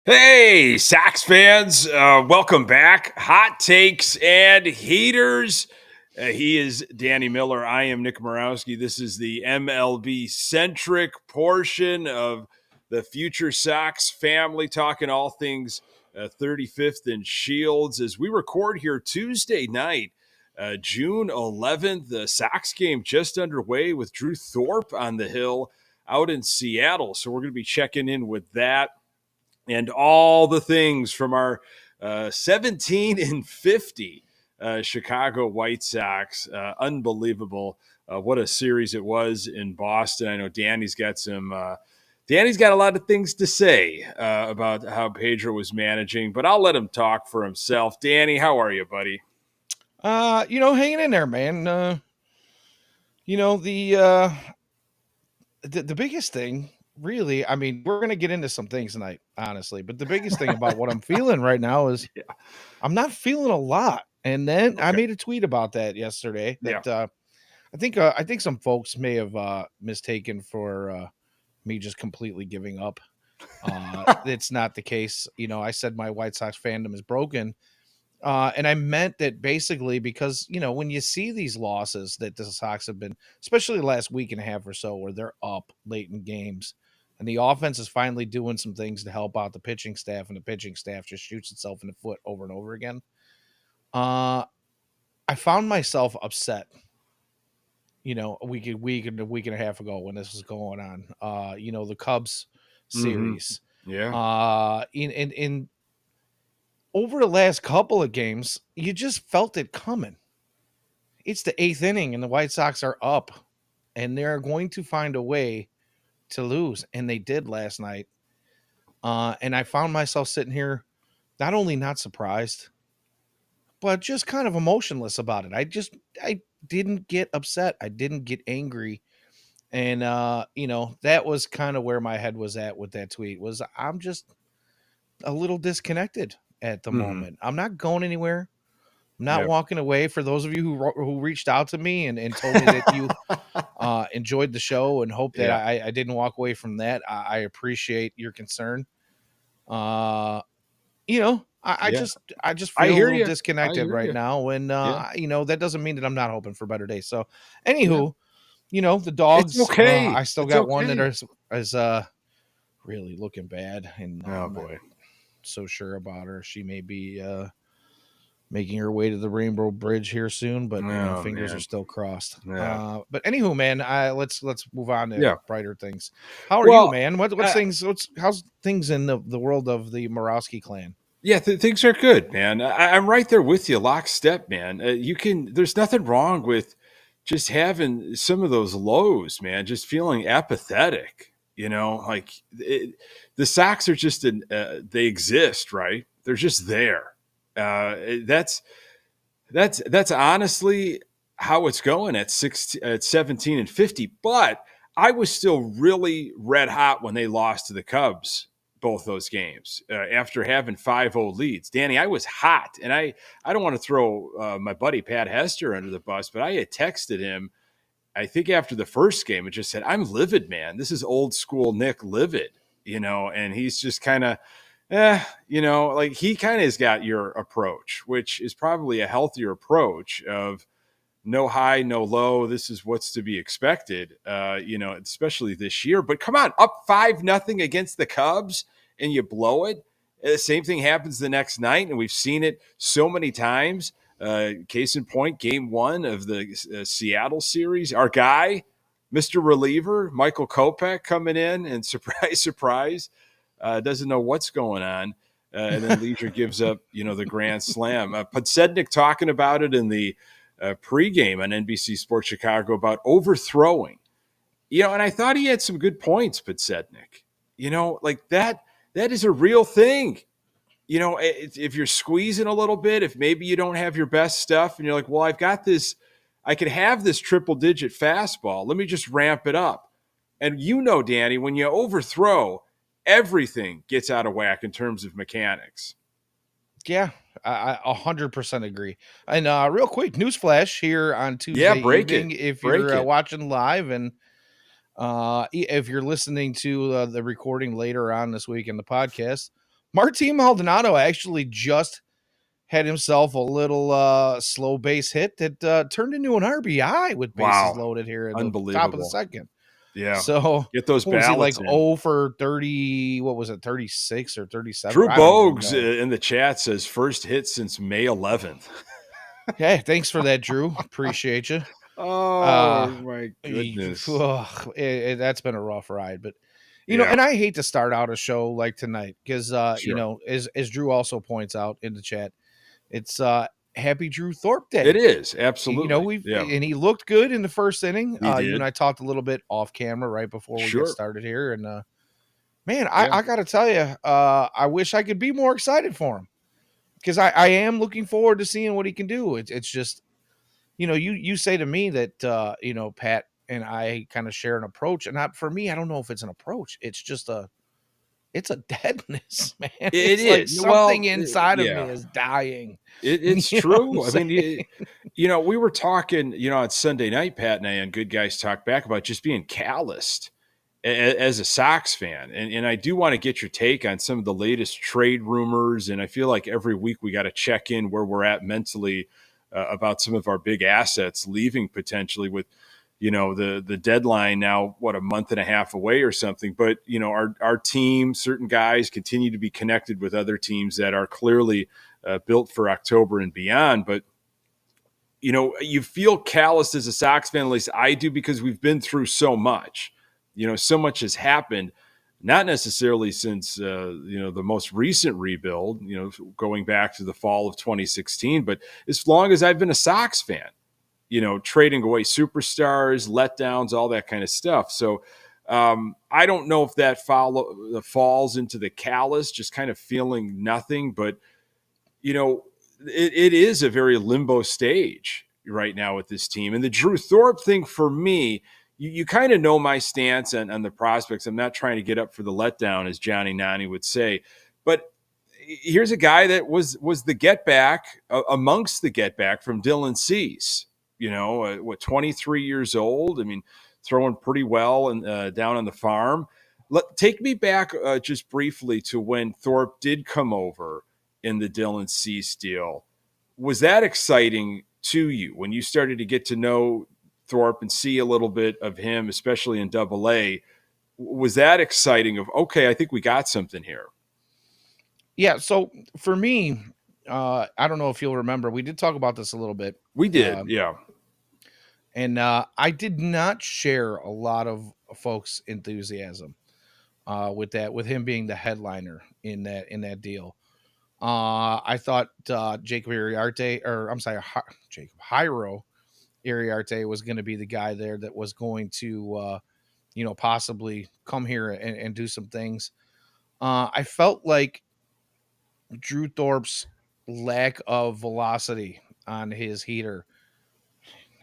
Hey, Sox fans, welcome back. Hot takes and heaters. He is Danny Miller. I am Nick Murawski. This is the MLB centric portion of the Future Sox family, talking all things 35th and Shields. As we record here Tuesday night, June 11th, the Sox game just underway with Drew Thorpe on the hill out in Seattle. So we're going to be checking in with that and all the things from our 17 and 50 Chicago White Sox. Unbelievable. What a series it was in Boston. I know Danny's got a lot of things to say about how Pedro was managing, but I'll let him talk for himself. Danny, how are you, buddy? Hanging in there, man. You know, the biggest thing, really, I mean, we're gonna get into some things tonight, honestly, but the biggest thing about what I'm feeling right now is Yeah. I'm not feeling a lot. And then I Okay. made a tweet about that yesterday Yeah. that I think some folks may have mistaken for me just completely giving up. It's not the case. I said my White Sox fandom is broken. And I meant that basically because, when you see these losses that the Sox have been, especially the last week and a half or so, where they're up late in games and the offense is finally doing some things to help out the pitching staff, and the pitching staff just shoots itself in the foot over and over again. Uh, I found myself upset, a week and a half ago when this was going on. The Cubs Mm-hmm. series. Yeah. In over the last couple of games, you just felt it coming. It's the eighth inning and the White Sox are up, and they're going to find a way to lose. And they did last night. And I found myself sitting here not only not surprised, but just kind of emotionless about it. I didn't get upset. I didn't get angry. And that was kind of where my head was at with that tweet. Was I'm just a little disconnected at the Mm-hmm. moment. I'm not going anywhere. I'm not Yep. walking away. For those of you who reached out to me and told me that you enjoyed the show and hope that Yeah. I didn't walk away from that. I appreciate your concern. Uh, Yeah. I just I feel a hear little you. I disconnected hear right you. now, and Yeah. that doesn't mean that I'm not hoping for better days. So, Yeah. anywho, the It's dogs. I okay. still It's got one that okay. is really looking bad, and Oh I'm not boy. so sure about her. She may be making her way to the Rainbow Bridge here soon, but Oh fingers are man. still crossed. Yeah. But anywho, man, let's move on to Yeah. brighter things. How are you, Well, man? What's uh, things? How's things in the world of the Murawski clan? yeah, things are good, man. I'm right there with you, lockstep, man. You can. There's nothing wrong with just having some of those lows, man. Just feeling apathetic. Like the Sox are just they exist, right? They're just there. That's that's honestly how it's going at 17 and 50. But I was still really red hot when they lost to the Cubs both those games after having 5-0 leads. Danny, I was hot, and I don't want to throw my buddy Pat Hester under the bus, but I had texted him, I think after the first game, and just said, I'm livid, man. This is old school Nick livid, and he's just kind of like he kind of has got your approach, which is probably a healthier approach of no high, no low. This is what's to be expected, especially this year. But come on, up 5-0 against the Cubs and you blow it. The same thing happens the next night, and we've seen it so many times. Case in point, game one of the Seattle series. Our guy, Mr. Reliever, Michael Kopech, coming in and surprise, surprise, doesn't know what's going on. And then Leisure gives up, the grand slam. Podsednik talking about it in the pregame on NBC Sports Chicago about overthrowing. And I thought he had some good points, Podsednik. Like that is a real thing. If you're squeezing a little bit, if maybe you don't have your best stuff and you're like, well, I've got this, I could have this triple digit fastball. Let me just ramp it up. And Danny, when you overthrow, everything gets out of whack in terms of mechanics. Yeah, I 100% agree. And real quick, newsflash here on Yeah, Tuesday break evening. it. If Break you're it. watching live and if you're listening to the recording later on this week in the podcast, Martin Maldonado actually just had himself a little slow base hit that turned into an RBI with bases Wow. loaded here in the top of the Unbelievable. second. Yeah. So Get those what was he like ballots in. 0 for 30? What was it, 36 or 37? Drew I don't even Bogues know. in the chat says first hit since May 11th. Hey, thanks for that, Drew. Appreciate you. Oh my goodness. That's been a rough ride, but Yeah, and I hate to start out a show like tonight because sure. as Drew also points out in the chat, it's Happy Drew Thorpe It Day. is. You know, Absolutely. Yeah. he looked good in the first inning. He You and did. I talked a little bit off camera right before we get Sure. started here, and man, Yeah. I got to tell you, I wish I could be more excited for him because I am looking forward to seeing what he can do. It's just you say to me that Pat and I kind of share an approach, and for me, I don't know if it's an approach. It's a deadness, man. It It's like is. something Well, inside of me yeah. is dying. It's You know what I'm true. I mean, saying? we were talking, on Sunday night, Pat and I on Good Guys Talk Back about just being calloused as a Sox fan. And I do want to get your take on some of the latest trade rumors. And I feel like every week we got to check in where we're at mentally about some of our big assets leaving potentially with, the deadline now, what, a month and a half away or something. But, our team, certain guys continue to be connected with other teams that are clearly built for October and beyond. But, you feel calloused as a Sox fan, at least I do, because we've been through so much. So much has happened, not necessarily since, the most recent rebuild, going back to the fall of 2016, but as long as I've been a Sox fan, trading away superstars, letdowns, all that kind of stuff. So I don't know if that falls into the callous, just kind of feeling nothing, but it is a very limbo stage right now with this team. And the Drew Thorpe thing for me, you kind of know my stance on the prospects. I'm not trying to get up for the letdown, as Johnny Nani would say. But here's a guy that was the get back amongst the get back from Dylan Cease. 23 years old. I mean, throwing pretty well and down on the farm. Take me back just briefly to when Thorpe did come over in the Dylan Cease deal. Was that exciting to you when you started to get to know Thorpe and see a little bit of him, especially in Double A? Was that exciting? Of okay, I think we got something here. Yeah. So for me, I don't know if you'll remember, we did talk about this a little bit. We did, yeah. And I did not share a lot of folks' enthusiasm with him being the headliner in that deal. I thought Jacob Iriarte, or I'm sorry, Jairo Iriarte was going to be the guy there that was going to, possibly come here and do some things. I felt like Drew Thorpe's lack of velocity on his heater,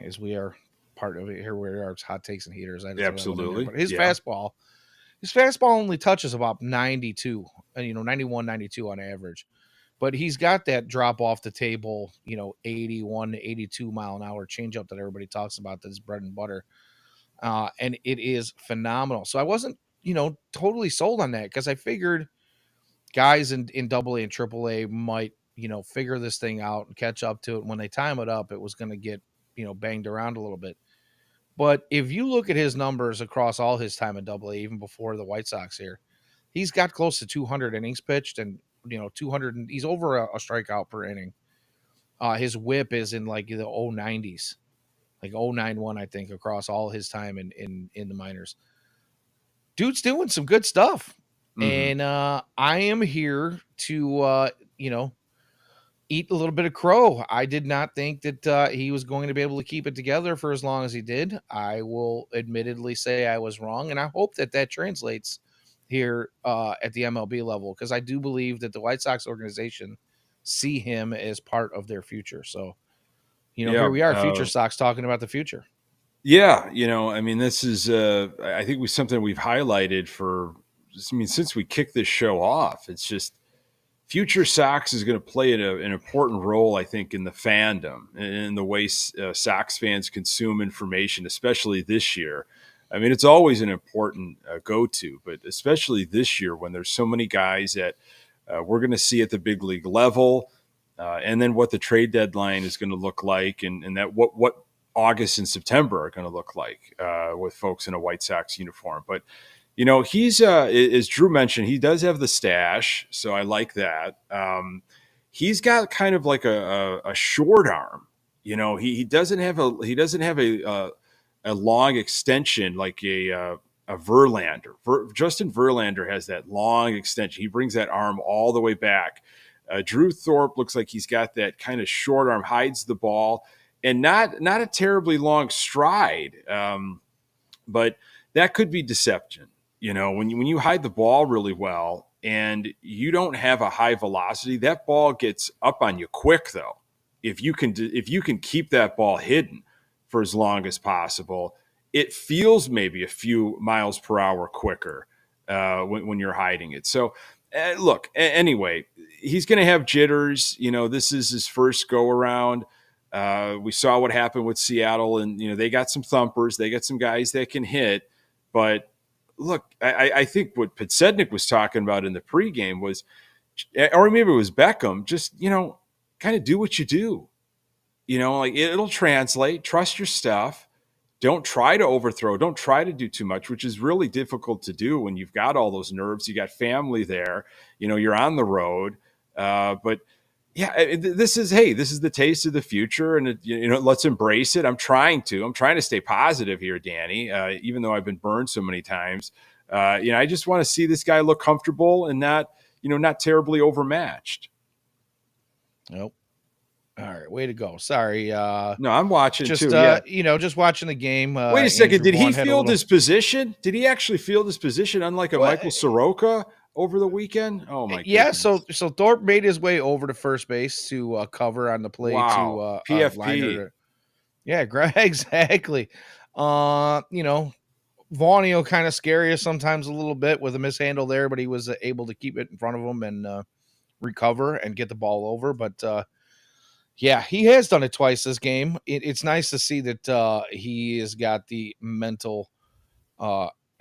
as we are part of it here, we are hot takes and heaters. I just throw that one in there. Absolutely. But his Yeah. fastball only touches about 92, 91, 92 on average. But he's got that drop off the table, 81 to 82 mile an hour changeup that everybody talks about. That's bread and butter. And it is phenomenal. So I wasn't, totally sold on that because I figured guys in double A and triple A might, figure this thing out and catch up to it. When they time it up, it was going to get, banged around a little bit. But if you look at his numbers across all his time in double A, even before the White Sox here, he's got close to 200 innings pitched and, 200, he's over a strikeout per inning. His whip is in like the 090s, like 091, I think, across all his time in the minors. Dude's doing some good stuff. Mm-hmm. And I am here to, eat a little bit of crow. I did not think that he was going to be able to keep it together for as long as he did. I will admittedly say I was wrong, and I hope that translates here at the MLB level because I do believe that the White Sox organization see him as part of their future. So, Yeah. here we are, Future Sox, talking about the future. Yeah, I mean, this is I think was something we've highlighted for. I mean, since we kicked this show off, it's just Future Sox is going to play an important role, I think, in the fandom and in the way Sox fans consume information, especially this year. I mean, it's always an important go-to, but especially this year when there's so many guys that we're going to see at the big league level, and then what the trade deadline is going to look like, and that what August and September are going to look like with folks in a White Sox uniform. But he's as Drew mentioned, he does have the stash, so I like that. He's got kind of like a short arm. He doesn't have a long extension like a Verlander. Justin Verlander has that long extension. He brings that arm all the way back. Drew Thorpe looks like he's got that kind of short arm, hides the ball, and not a terribly long stride. But that could be deception. When you hide the ball really well and you don't have a high velocity, that ball gets up on you quick though. If you can keep that ball hidden for as long as possible, it feels maybe a few miles per hour quicker when you're hiding it. So look, anyway, he's going to have jitters. This is his first go around. We saw what happened with Seattle, and they got some thumpers, they got some guys that can hit. But look, I think what Podsednik was talking about in the pregame was, or maybe it was Beckham, just kind of do what you do. Like it'll translate. Trust your stuff. Don't try to overthrow. Don't try to do too much, which is really difficult to do when you've got all those nerves. You got family there. You're on the road. But yeah, this is the taste of the future, and let's embrace it. I'm trying to stay positive here, Danny. Even though I've been burned so many times, I just want to see this guy look comfortable and not terribly overmatched. Nope. All right, way to go. Sorry. No, I'm watching just too. Yeah. just watching the game. Wait a second. Andrew Did he Vaughn had a field little. his position? Did he actually field his position, unlike a Well, Michael Soroka over the weekend? Oh my yeah, goodness! so Thorpe made his way over to first base to cover on the play to Wow. liner. PFP. Yeah, exactly. Vaughnio kind of scary sometimes a little bit with a mishandle there, but he was able to keep it in front of him and recover and get the ball over. But yeah, he has done it twice this game. It's nice to see that he has got the mental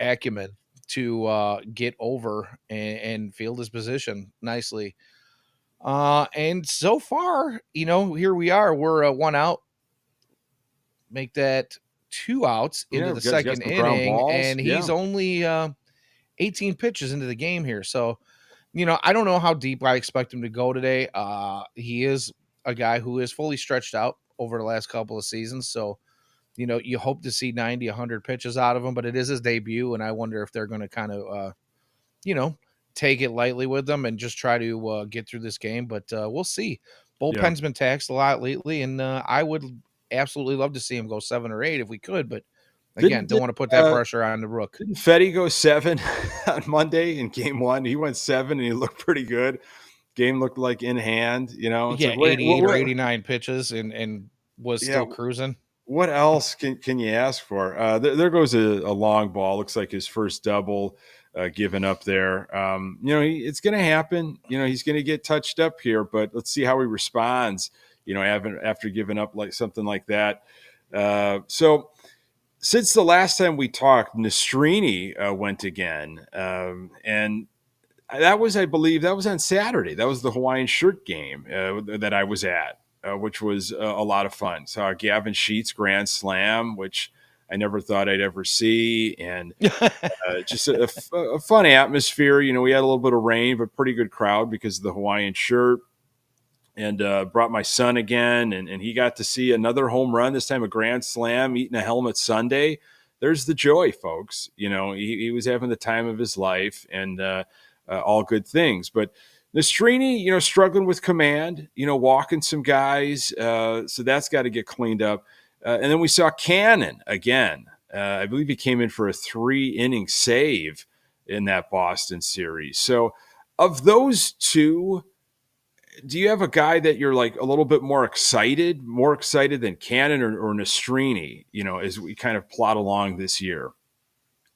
acumen to get over and field his position nicely. And so far, here we are. We're one out. Make that 2 outs into Yeah, the because you got second some ground inning, balls. and he's Yeah. only 18 pitches into the game here. So, I don't know how deep I expect him to go today. He is a guy who is fully stretched out over the last couple of seasons. So, you hope to see 90, 100 pitches out of him, but it is his debut, and I wonder if they're going to kind of, you know, take it lightly with them and just try to get through this game. But we'll see. Yeah. Bullpen's been taxed a lot lately, and I would absolutely love to see him go 7 or 8 if we could. But again, Didn't don't did, want to put that uh, pressure on the Rook. didn't Fetty go 7 on Monday in game one? He went 7 and he looked pretty good. Game looked like in hand. It's Yeah, like 88 or 89 pitches and was yeah. still cruising. What else can you ask for? There goes a long ball. Looks like his first double given up there. It's going to happen. He's going to get touched up here, but let's see how he responds. After giving up like something like that. So since the last time we talked, Nastrini went again, and that was, I believe, that was on Saturday. That was the Hawaiian shirt game that I was at, which was a lot of fun. Saw Gavin Sheets grand slam, which I never thought I'd ever see, and just a fun atmosphere. We had a little bit of rain, but pretty good crowd because of the Hawaiian shirt. And brought my son again, and he got to see another home run, this time a grand slam, eating a helmet Sunday. There's the joy, folks. He was having the time of his life, and all good things. But Nastrini, struggling with command, walking some guys. So that's got to get cleaned up. And then we saw Cannon again. I believe he came in for a 3-inning save in that Boston series. So of those two, do you have a guy that you're like a little bit more excited than Cannon or Nastrini, as we kind of plot along this year?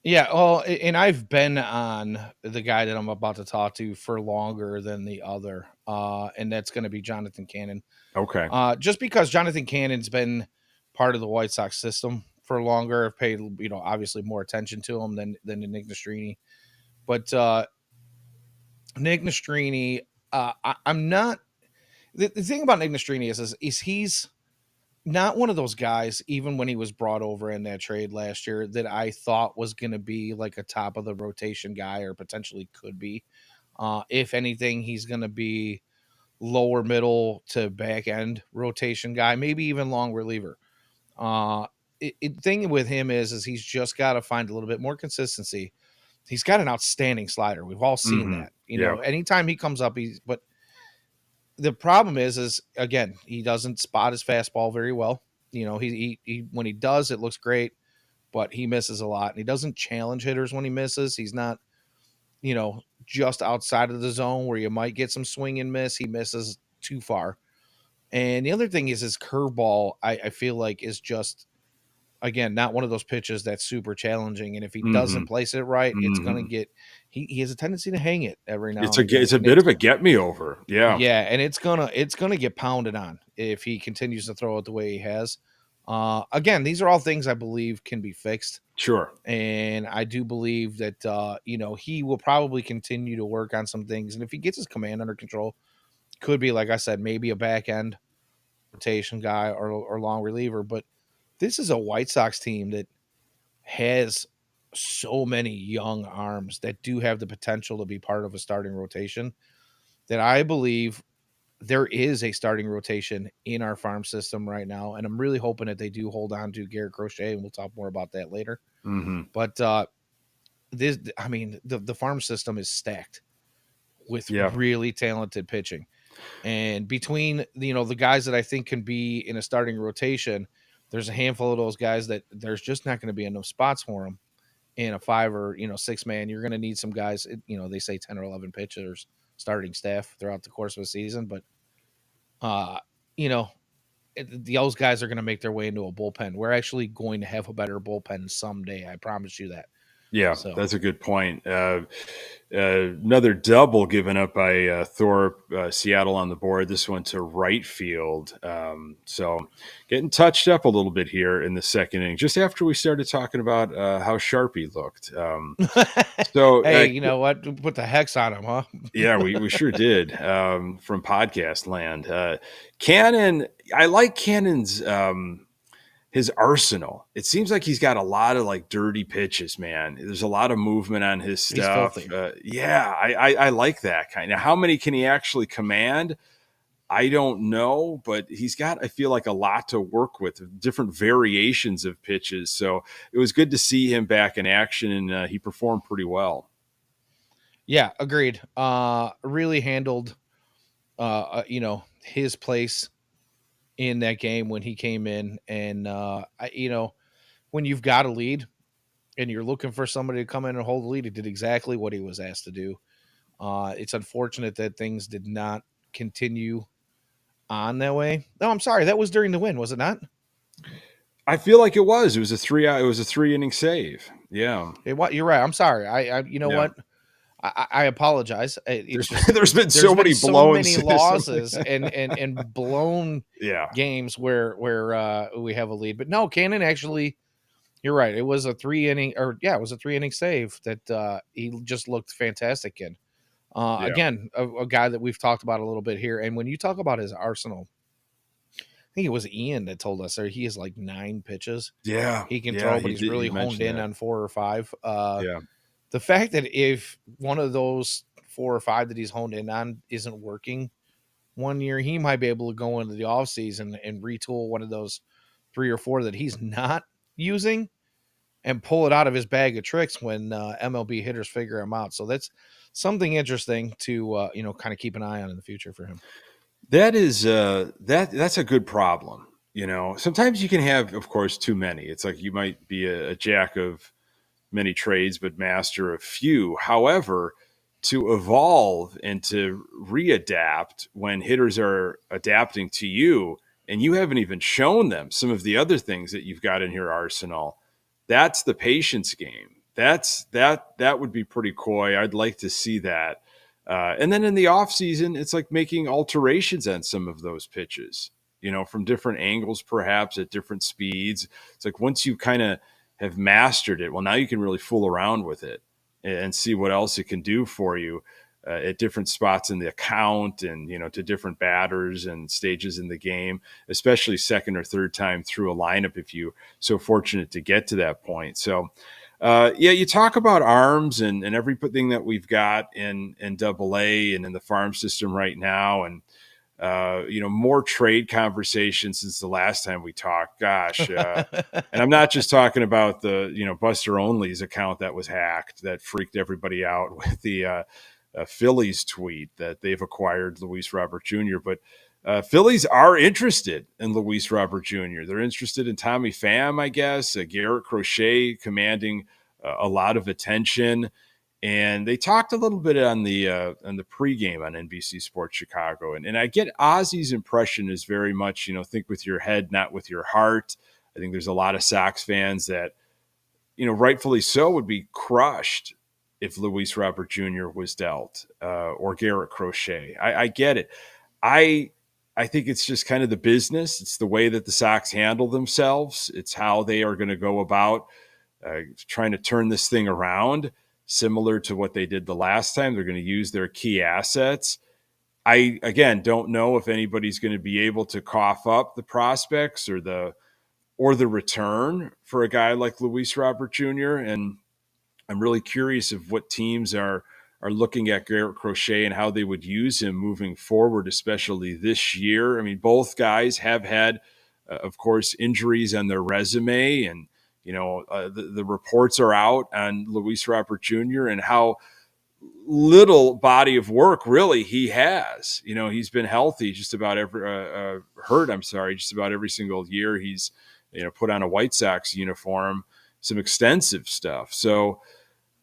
Yeah, well, and I've been on the guy that I'm about to talk to for longer than the other, and that's going to be Jonathan Cannon. Okay. Just because Jonathan Cannon's been part of the White Sox system for longer, I've paid obviously more attention to him than Nick Nastrini. But Nick Nastrini, I'm not. The thing about Nick Nastrini is he's not one of those guys, even when he was brought over in that trade last year, that I thought was going to be like a top of the rotation guy or potentially could be. If anything, he's going to be lower middle to back end rotation guy, maybe even long reliever. Uh, thing with him is he's just got to find a little bit more consistency. He's got an outstanding slider. We've all seen Hmm. that. You Yeah. know, anytime he comes up, but the problem is again, he doesn't spot his fastball very well. You know, he when he does, it looks great, but he misses a lot, and he doesn't challenge hitters when he misses. He's not, just outside of the zone where you might get some swing and miss. He misses too far. And the other thing is his curveball, I feel like is just again not one of those pitches that's super challenging. And if he doesn't Hmm. place it right, it's gonna Hmm. get he has a tendency to hang it every now It's and again. it's a And bit it's of a get me over. Yeah. yeah, and it's gonna get pounded on if he continues to throw it the way he has. Again, these are all things I believe can be fixed. Sure. And I do believe that he will probably continue to work on some things. And if he gets his command under control, could be like I said, maybe a back end rotation guy or long reliever. But this is a White Sox team that has so many young arms that do have the potential to be part of a starting rotation that I believe there is a starting rotation in our farm system right now. And I'm really hoping that they do hold on to Garrett Crochet, and we'll talk more about that later. Hmm. But I mean, the farm system is stacked with Yeah. really talented pitching. And between the guys that I think can be in a starting rotation, there's a handful of those guys that there's just not going to be enough spots for them in a 5 or 6 man. You're going to need some guys. They say 10 or 11 pitchers starting staff throughout the course of a season, but uh, you know, those guys are going to make their way into a bullpen. We're actually going to have a better bullpen someday. I promise you that. Yeah, So that's a good point. Another double given up by Thorpe, Seattle on the board. This one to right field. So getting touched up a little bit here in the second inning, just after we started talking about how sharp he looked. So hey, you know what? Put the hex on him, huh? yeah, we sure did from podcast land. Cannon, I like Cannon's. His arsenal. It seems like he's got a lot of like dirty pitches, man. There's a lot of movement on his He's stuff. filthy. Yeah, I like that kind. Now, how many can he actually command? I don't know, but he's got, I feel like, a lot to work with, different variations of pitches. So it was good to see him back in action, and he performed pretty well. Yeah, agreed. Really handled, his place in that game when he came in, and when you've got a lead and you're looking for somebody to come in and hold the lead, he did exactly what he was asked to do. It's unfortunate that things did not continue on that way. No, I'm sorry, that was during the win, was it not? I feel like it was. It was a three inning save. Yeah, You're right. I'm sorry. You know yeah. what? I apologize. It's There's just there's been there's so been many so blown. many losses and blown Yeah. games where we have a lead. But no, Cannon actually, you're right. It was a 3 inning, or yeah, it was a 3 inning save that he just looked fantastic in. Yeah. Again, a guy that we've talked about a little bit here. And when you talk about his arsenal, I think it was Ian that told us there he has like 9 pitches Yeah. he can Yeah. throw, but He he's did. really He honed mentioned in that. on 4 or 5. Yeah. The fact that if one of those 4 or 5 that he's honed in on isn't working one year, he might be able to go into the offseason and retool one of those 3 or 4 that he's not using and pull it out of his bag of tricks when MLB hitters figure him out. So that's something interesting to kind of keep an eye on in the future for him. That is that's a good problem. Sometimes you can have, of course, too many. It's like you might be a jack of many trades, but master of few. However, to evolve and to readapt when hitters are adapting to you and you haven't even shown them some of the other things that you've got in your arsenal, that's the patience game. That would be pretty coy. I'd like to see that. And then in the off season, it's like making alterations on some of those pitches, from different angles, perhaps at different speeds. It's like once you kind of have mastered it, well, now you can really fool around with it and see what else it can do for you. at different spots in the account and, to different batters and stages in the game, especially second or third time through a lineup if you so fortunate to get to that point. So, yeah, you talk about arms and everything that we've got in Double A and in the farm system right now, and more trade conversation since the last time we talked. Gosh, and I'm not just talking about the Buster Only's account that was hacked that freaked everybody out with the Phillies tweet that they've acquired Luis Robert Jr., but Phillies are interested in Luis Robert Jr. They're interested in Tommy Pham, I guess. Garrett Crochet commanding a lot of attention, and they talked a little bit on the pregame on NBC Sports Chicago, and I get Ozzy's impression is very much think with your head, not with your heart. I think there's a lot of Sox fans that rightfully so would be crushed if Luis Robert Jr. was dealt or Garrett Crochet. I get it. I think it's just kind of the business. It's the way that the Sox handle themselves. It's how they are going to go about trying to turn this thing around, similar to what they did the last time. They're going to use their key assets. I, again, don't know if anybody's going to be able to cough up the prospects or the return for a guy like Luis Robert Jr. And I'm really curious of what teams are looking at Garrett Crochet and how they would use him moving forward, especially this year. I mean, both guys have had, of course, injuries on their resume, and the reports are out on Luis Robert Jr. and how little body of work really he has. He's been healthy just about just about every single year he's put on a White Sox uniform, some extensive stuff. So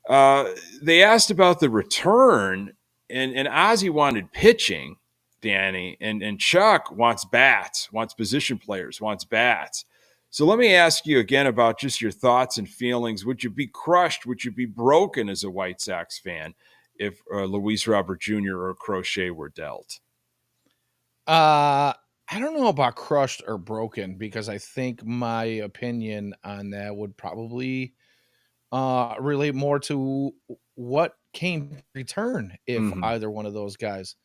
they asked about the return, and Ozzy wanted pitching, Danny, and Chuck wants bats, wants position players, wants bats. So let me ask you again about just your thoughts and feelings. Would you be crushed? Would you be broken as a White Sox fan if Luis Robert Jr. or Crochet were dealt? I don't know about crushed or broken, because I think my opinion on that would probably relate more to what came return if Mm-hmm. either one of those guys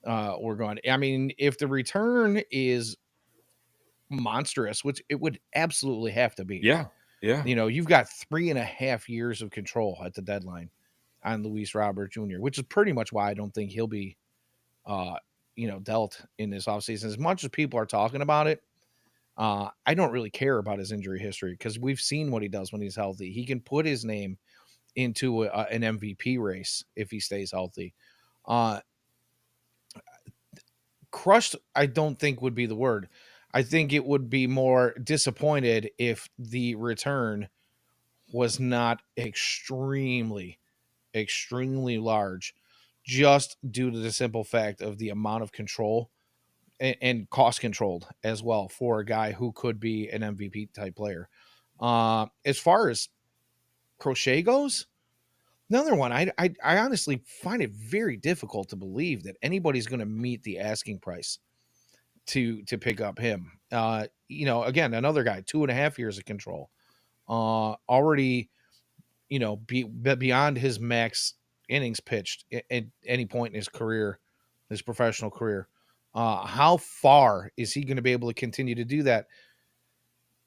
were gone. I mean, if the return is monstrous, which it would absolutely have to be. Yeah, yeah. You've got 3.5 years of control at the deadline on Luis Robert Jr., which is pretty much why I don't think he'll be, uh, dealt in this offseason. As much as people are talking about it, I don't really care about his injury history, because we've seen what he does when he's healthy. He can put his name into an MVP race if he stays healthy. Uh, Crushed, I don't think would be the word. I think it would be more disappointed if the return was not extremely large, just due to the simple fact of the amount of control and cost controlled as well for a guy who could be an MVP type player. As far as Crochet goes, another one, I honestly find it very difficult to believe that anybody's going to meet the asking price to pick up him. Again, another guy, 2.5 years of control, already, beyond his max innings pitched at any point in his career, his professional career. How far is he going to be able to continue to do that?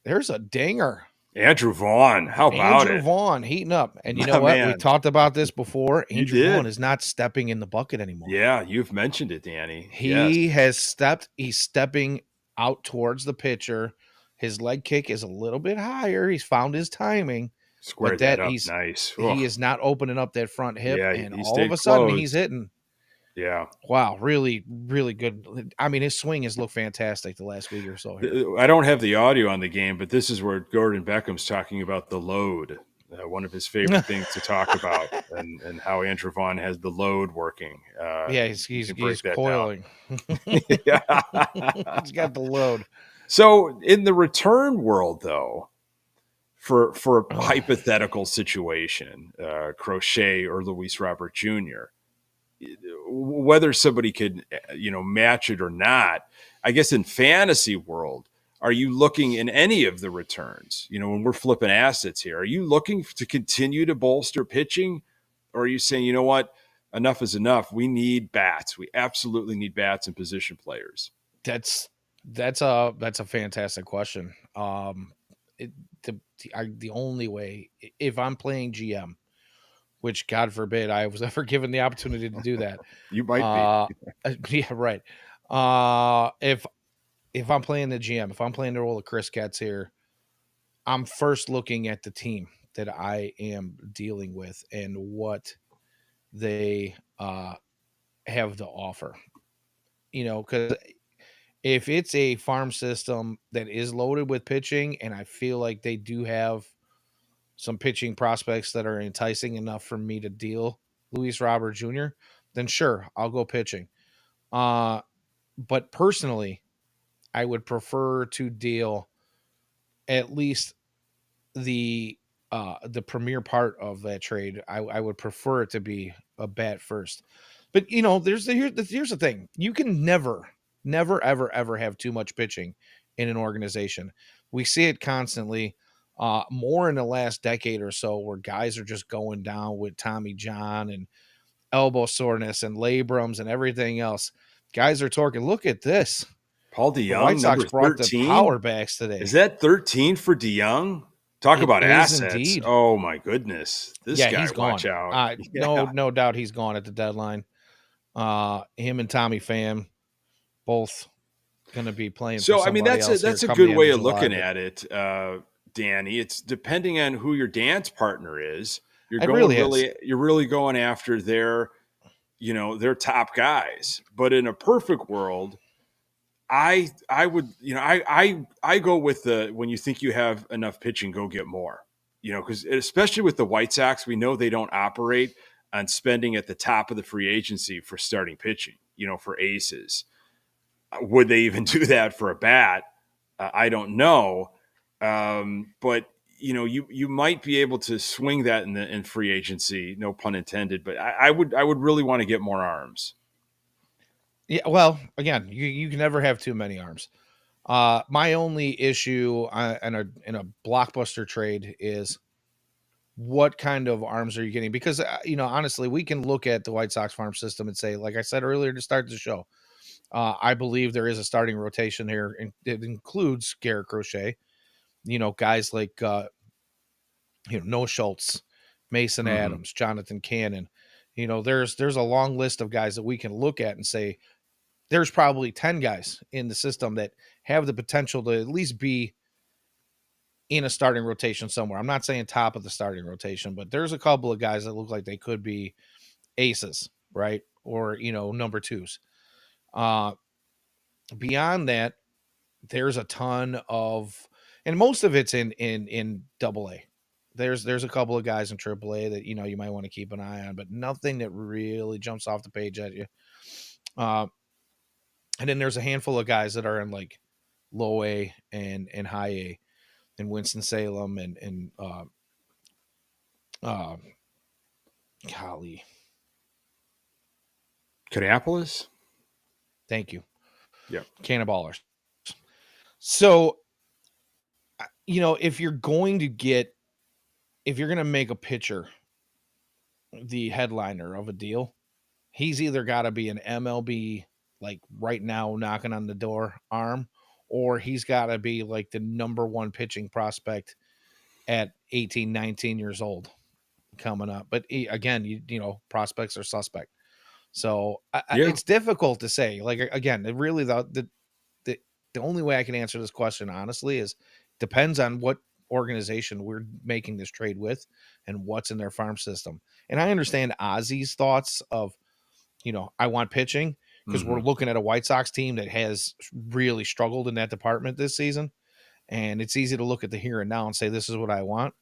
There's a dinger. Andrew Vaughn, how about Andrew it? Vaughn heating up. And you know My what? We man. talked about this before. You Andrew Vaughn did. is not stepping in the bucket anymore. Yeah, you've mentioned it, Danny. Yes. He has stepped. He's stepping out towards the pitcher. His leg kick is a little bit higher. He's found his timing, but Squared that up nice. he Ugh. is not opening up that front hip, Yeah, and he all of stayed a sudden he's closed. hitting. Yeah. Wow, really, really good. I mean, his swing has looked fantastic the last week or so here. I don't have the audio on the game, but this is where Gordon Beckham's talking about the load, one of his favorite things to talk about, and how Andrew Vaughn has the load working. Yeah, You he's can break that coiling. down. He's got the load. So in the return world, though, for a Oh, hypothetical situation, Crochet or Luis Robert Jr., whether somebody could match it or not, I guess in fantasy world, are you looking in any of the returns, when we're flipping assets here, are you looking to continue to bolster pitching, or are you saying, you know what, enough is enough. We need bats. We absolutely need bats and position players. That's a fantastic question. It, the only way, if I'm playing GM, which God forbid I was ever given the opportunity to do that. You might be. Uh, yeah, right. If I'm playing the GM, if I'm playing the role of Chris Getz here, I'm first looking at the team that I am dealing with and what they have to offer. Because if it's a farm system that is loaded with pitching, and I feel like they do have some pitching prospects that are enticing enough for me to deal Luis Robert Jr., then sure, I'll go pitching. But personally, I would prefer to deal at least the premier part of that trade. I would prefer it to be a bat first. But here's the thing: you can never ever have too much pitching in an organization. We see it constantly. More in the last decade or so, where guys are just going down with Tommy John and elbow soreness and labrums and everything else. Guys are talking. Look at this. Paul The White DeYoung, Sox number brought the 13. power backs Is today. that 13 for DeYoung? Talk It about is assets. indeed. Oh my goodness. This Yeah, guy, he's watch gone. out. Yeah. No doubt he's gone at the deadline. Him and Tommy Pham both going to be playing for So I mean somebody else here that's a come the good end way of of July. looking But at it, Danny. It's depending on who your dance partner is. it really is. You're really going after their top guys. But in a perfect world, I would, I go with the when you think you have enough pitching, go get more. Because especially with the White Sox, we know they don't operate on spending at the top of the free agency for starting pitching. For aces. Would they even do that for a bat? I don't know, but you might be able to swing that in free agency, no pun intended. But I would really want to get more arms. Yeah. Well, again, you can never have too many arms. My only issue in a blockbuster trade is what kind of arms are you getting? Because honestly, we can look at the White Sox farm system and say, like I said earlier to start the show, I believe there is a starting rotation here, and it includes Garrett Crochet. Guys like Noah Schultz, Mason Mm-hmm. Adams, Jonathan Cannon. There's a long list of guys that we can look at and say there's probably 10 guys in the system that have the potential to at least be in a starting rotation somewhere. I'm not saying top of the starting rotation, but there's a couple of guys that look like they could be aces, right? Or number twos. Uh, Beyond that, there's a ton of, and most of it's in double A. There's a couple of guys in triple A that you might want to keep an eye on, but nothing that really jumps off the page at you. And then there's a handful of guys that are in like low A and high A, in Winston Salem and uh, golly, Kannapolis? thank you, Yeah. Cannonballers. So if you're going to make a pitcher the headliner of a deal, he's either got to be an MLB, like right now knocking on the door arm, or he's got to be like the number one pitching prospect at 18, 19 years old coming up. But again, prospects are suspect. So Yeah. it's difficult to say. Like, again, it really, the only way I can answer this question honestly is depends on what organization we're making this trade with and what's in their farm system. And I understand Ozzy's thoughts of, I want pitching because we're Mm-hmm. looking at a White Sox team that has really struggled in that department this season. And it's easy to look at the here and now and say, this is what I want.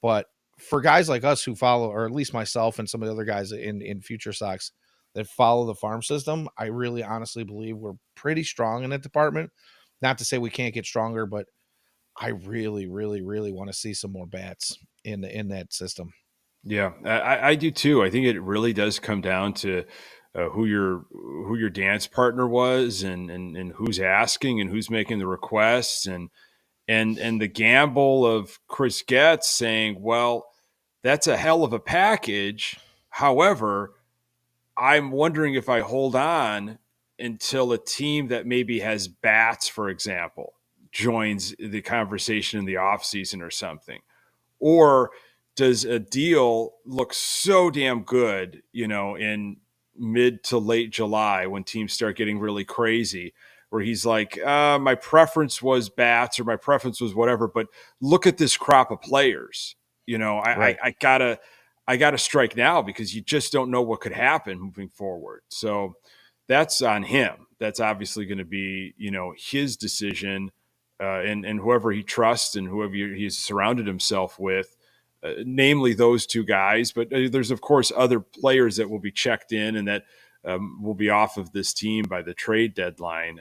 But for guys like us who follow, or at least myself and some of the other guys in FutureSox that follow the farm system, I really honestly believe we're pretty strong in that department. Not to say we can't get stronger, but I really, really, really want to see some more bats in that system. Yeah, I do too. I think it really does come down to who your dance partner was, and who's asking and who's making the requests, and the gamble of Chris Getz saying, "Well, that's a hell of a package. However, I'm wondering if I hold on until a team that maybe has bats, for example, joins the conversation in the offseason or something. Or does a deal look so damn good, in mid to late July when teams start getting really crazy, where he's like, my preference was bats or my preference was whatever, but look at this crop of players. Right. I gotta strike now because you just don't know what could happen moving forward. So that's on him. That's obviously going to be, his decision, and whoever he trusts and whoever he's surrounded himself with, namely those two guys. But there's, of course, other players that will be checked in and that will be off of this team by the trade deadline.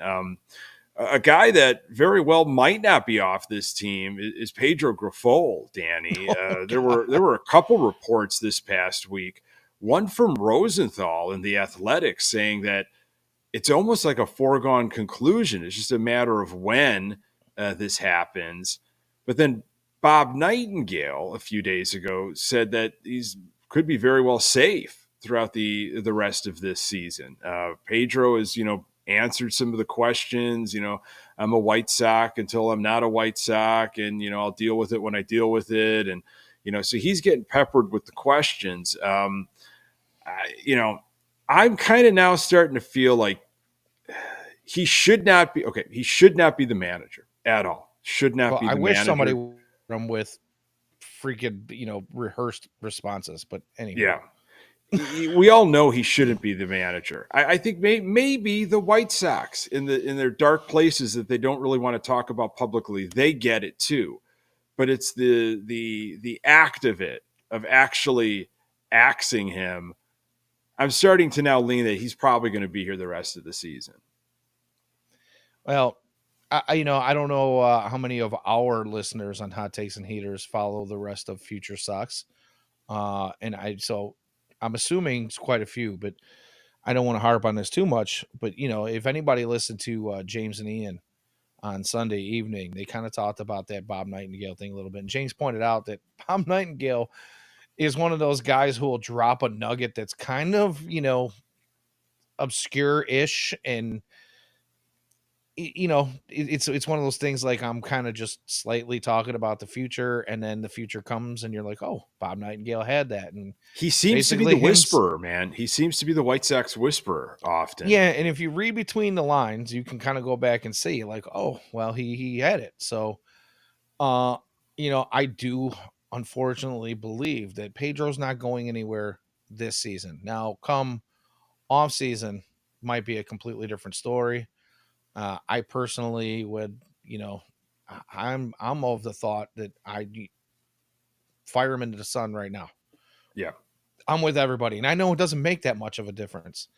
A guy that very well might not be off this team is Pedro Grifol, Danny. Oh There God. were a couple reports this past week, one from Rosenthal in The Athletic saying that it's almost like a foregone conclusion. It's just a matter of when this happens. But then Bob Nightingale a few days ago said that he's could be very well safe throughout the rest of this season. Pedro has answered some of the questions. I'm a White Sox until I'm not a White Sox, and I'll deal with it when I deal with it, and so he's getting peppered with the questions. I, you know, I'm kind of now starting to feel like he should not be okay. He should not be the manager at all. Should not Well, be I the wish somebody manager. would come with freaking, rehearsed responses. But anywho, Yeah, we all know he shouldn't be the manager. I think maybe the White Sox in their dark places that they don't really want to talk about publicly, they get it too. But it's the act of it, of actually axing him. I'm starting to now lean that he's probably going to be here the rest of the season. well, I don't know how many of our listeners on Hot Takes and Heaters follow the rest of Future Sox, so I'm assuming it's quite a few, but I don't want to harp on this too much. But if anybody listened to James and Ian on Sunday evening, they kind of talked about that Bob Nightingale thing a little bit. And James pointed out that Bob Nightingale is one of those guys who will drop a nugget that's kind of, obscure-ish, and it's one of those things, like, I'm kind of just slightly talking about the future, and then the future comes and you're like, oh, Bob Nightingale had that. And He seems to be basically the him's whisperer, man. He seems to be the White Sox whisperer often. yeah. And if you read between the lines, you can kind of go back and see, like, oh, well, he had it. So uh I do unfortunately believe that Pedro's not going anywhere this season. Now, come off season, might be a completely different story. I personally would, I'm of the thought that I fire him into the sun right now. Yeah, I'm with everybody, and I know it doesn't make that much of a difference.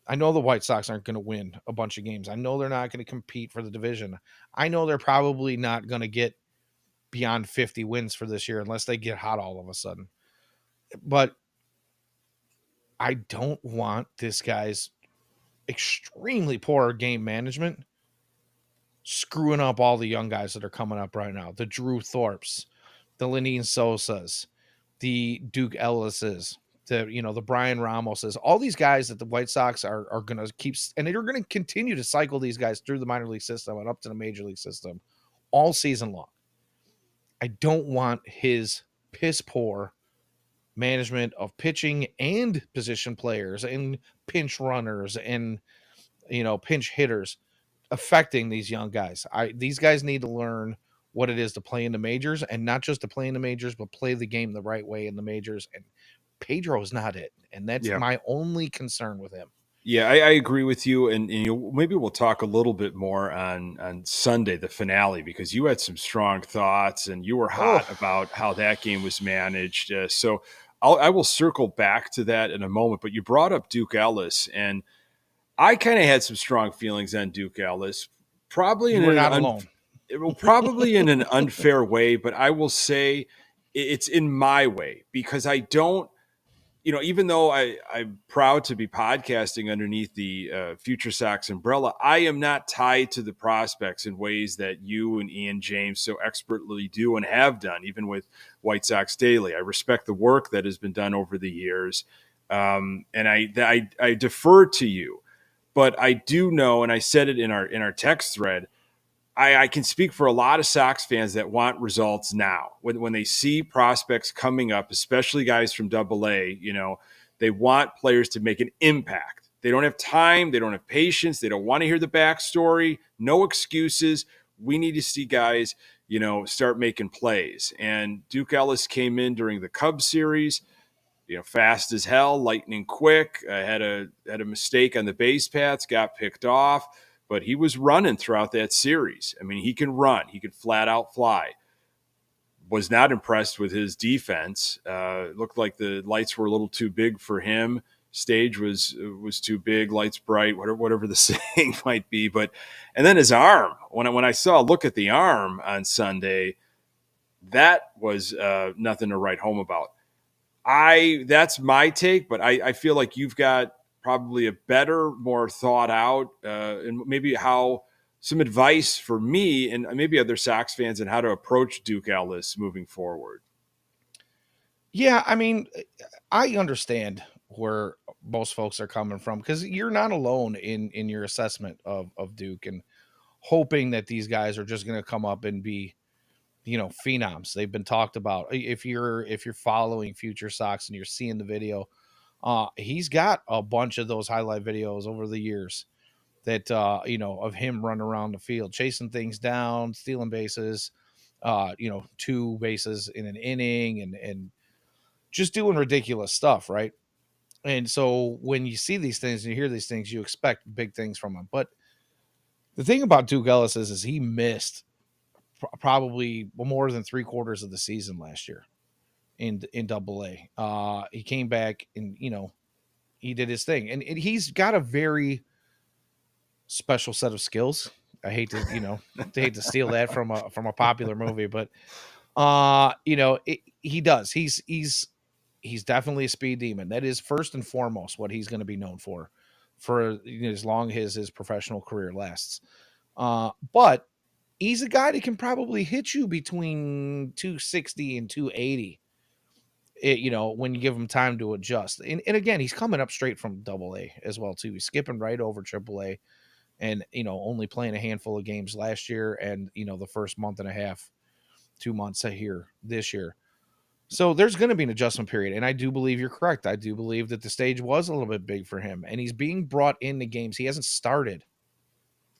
I know the White Sox aren't going to win a bunch of games. I know they're not going to compete for the division. I know they're probably not going to get beyond 50 wins for this year unless they get hot all of a sudden. But I don't want this guy's extremely poor game management screwing up all the young guys that are coming up right now. The Drew Thorpes, the Lenine Sosas, the Duke Ellises, the Brian Ramoses, all these guys that the White Sox are going to keep, and they're going to continue to cycle these guys through the minor league system and up to the major league system all season long. I don't want his piss poor management of pitching and position players and pinch runners and pinch hitters affecting these young guys. These guys need to learn what it is to play in the majors, and not just to play in the majors, but play the game the right way in the majors. And Pedro is not it, and that's yeah, my only concern with him. yeah. I agree with you, and maybe we'll talk a little bit more on Sunday, the finale, because you had some strong thoughts and you were Oh, hot about how that game was managed. So I will circle back to that in a moment. But you brought up Duke Ellis, and I kind of had some strong feelings on Duke Ellis, probably you in were an not alone. probably in an unfair way, but I will say it's in my way because I don't, even though I'm proud to be podcasting underneath the Future Sox umbrella, I am not tied to the prospects in ways that you and Ian James so expertly do and have done, even with White Sox Daily. I respect the work that has been done over the years. And I defer to you, but I do know, and I said it in our text thread. I can speak for a lot of Sox fans that want results now. When they see prospects coming up, especially guys from Double A, they want players to make an impact. They don't have time. They don't have patience. They don't want to hear the backstory. No excuses. We need to see guys, start making plays. And Duke Ellis came in during the Cubs series, fast as hell, lightning quick. Had a mistake on the base paths, got picked off, but he was running throughout that series. I mean, he can run, he could flat out fly. Was not impressed with his defense. Looked like the lights were a little too big for him. Stage was too big, lights bright, whatever the saying might be. But and then his arm. When I saw a look at the arm on Sunday, that was nothing to write home about. That's my take, but I feel like you've got probably a better, more thought out, and maybe some advice for me and maybe other Sox fans on how to approach Duke Ellis moving forward. Yeah, I mean, I understand where most folks are coming from because you're not alone in your assessment of Duke and hoping that these guys are just going to come up and be, phenoms. They've been talked about. If you're following FutureSox and you're seeing the video, he's got a bunch of those highlight videos over the years that of him running around the field, chasing things down, stealing bases, 2 bases in an inning, and just doing ridiculous stuff, right? And so when you see these things and you hear these things, you expect big things from him. But the thing about Duke Ellis is he missed probably more than 3/4 of the season last year in Double A. He came back and he did his thing, and he's got a very special set of skills. I hate to steal that from a popular movie, but he does. He's definitely a speed demon. That is first and foremost what he's going to be known for as long as his professional career lasts. But he's a guy that can probably hit you between 260 and 280. When you give him time to adjust. And again, he's coming up straight from Double A as well too. He's skipping right over Triple A, and only playing a handful of games last year, and the first month and a half, 2 months here this year. So there's going to be an adjustment period, and I do believe you're correct. I do believe that the stage was a little bit big for him, and he's being brought into games. He hasn't started,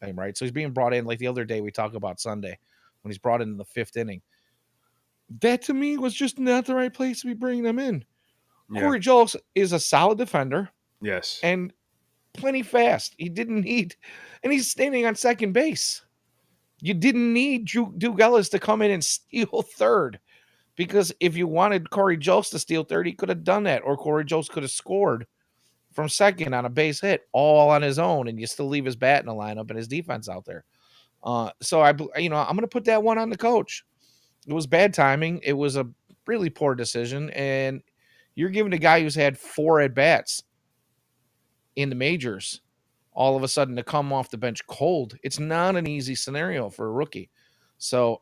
right? So he's being brought in like the other day we talk about Sunday when he's brought in the 5th inning. That to me was just not the right place to be bringing them in. Yeah. Corey Julks is a solid defender. Yes. And plenty fast. He didn't need, and he's standing on second base. You didn't need Duke Ellis to come in and steal third, because if you wanted Corey Julks to steal third, he could have done that, or Corey Julks could have scored from second on a base hit all on his own, and you still leave his bat in the lineup and his defense out there. So I'm going to put that one on the coach. It was bad timing. It was a really poor decision, and you're giving a guy who's had 4 at bats in the majors all of a sudden to come off the bench cold. It's not an easy scenario for a rookie. So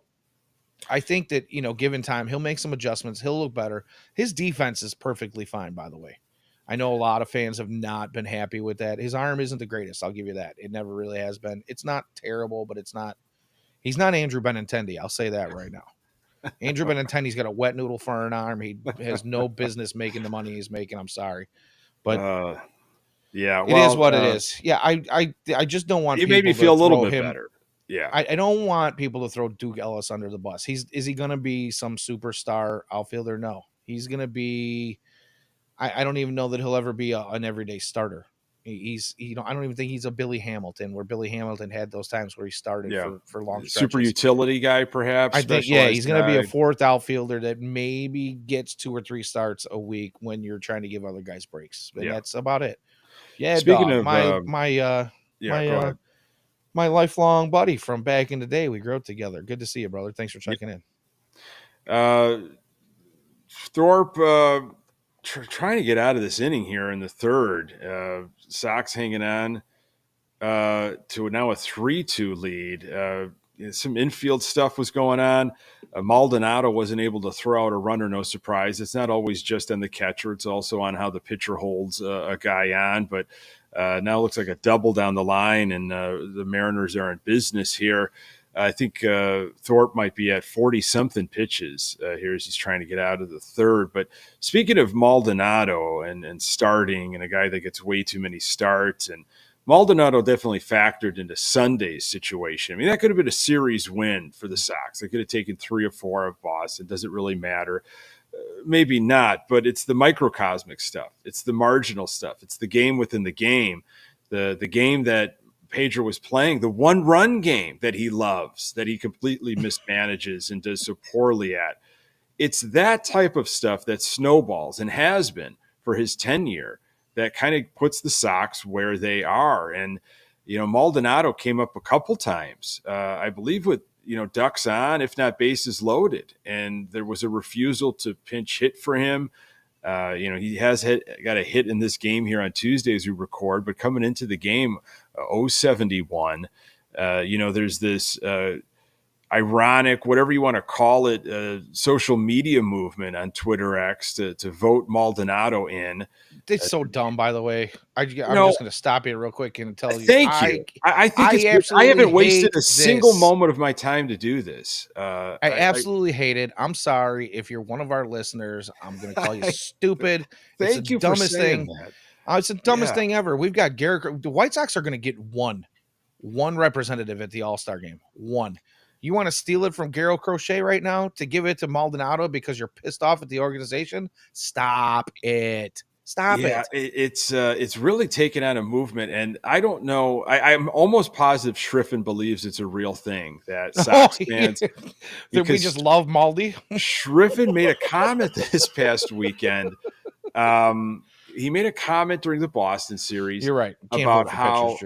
I think that, given time, he'll make some adjustments. He'll look better. His defense is perfectly fine, by the way. I know a lot of fans have not been happy with that. His arm isn't the greatest. I'll give you that. It never really has been. It's not terrible, but he's not Andrew Benintendi. I'll say that right now. Andrew Benintendi's got a wet noodle for an arm. He has no business making the money he's making. I'm sorry. But yeah, it is what it is. Yeah, I just don't want you people made me to feel a little throw bit him better. Yeah. I don't want people to throw Duke Ellis under the bus. Is he going to be some superstar outfielder? No. He's going to be. I don't even know that he'll ever be an everyday starter. I don't even think he's a Billy Hamilton, where Billy Hamilton had those times where he started for long stretches. Super utility guy, perhaps. I think, he's going to be a 4th outfielder that maybe gets 2 or 3 starts a week when you're trying to give other guys breaks. And that's about it. Yeah, speaking dog, of my lifelong buddy from back in the day. We grew up together. Good to see you, brother. Thanks for checking in. Thorpe trying to get out of this inning here in the 3rd. Sox hanging on to now a 3-2 lead. some infield stuff was going on. Maldonado wasn't able to throw out a runner, no surprise. It's not always just on the catcher; it's also on how the pitcher holds a guy on. But now it looks like a double down the line, and the Mariners are in business here. I think Thorpe might be at 40-something pitches here as he's trying to get out of the third. But speaking of Maldonado and starting, and a guy that gets way too many starts, and Maldonado definitely factored into Sunday's situation. I mean, that could have been a series win for the Sox. They could have taken 3 or 4 of Boston. Doesn't really matter. Maybe not, but it's the microcosmic stuff. It's the marginal stuff. It's the game within the game. The game that Pedro was playing, the one-run game that he loves, that he completely mismanages and does so poorly at. It's that type of stuff that snowballs and has been for his tenure that kind of puts the Sox where they are. And, Maldonado came up a couple times, I believe with, ducks on, if not bases loaded. And there was a refusal to pinch hit for him. He has got a hit in this game here on Tuesday as we record, but coming into the game, 071. There's this ironic, whatever you want to call it, social media movement on Twitter X to vote Maldonado in. It's so dumb, by the way. I'm just going to stop you real quick and tell you. Thank you. I think I haven't wasted a single moment of my time to do this. I absolutely hate it. I'm sorry if you're one of our listeners. I'm going to call you stupid. Thank you for saying that. It's the dumbest thing ever. We've got Garrett. The White Sox are going to get one representative at the All-Star game. One. You want to steal it from Garrett Crochet right now to give it to Maldonado because you're pissed off at the organization? Stop it. Stop it. It's really taken on a movement, and I don't know. I'm almost positive Schriffen believes it's a real thing that Sox fans. That we just love Maldi. Schriffen made a comment this past weekend. He made a comment during the Boston series. You're right. About how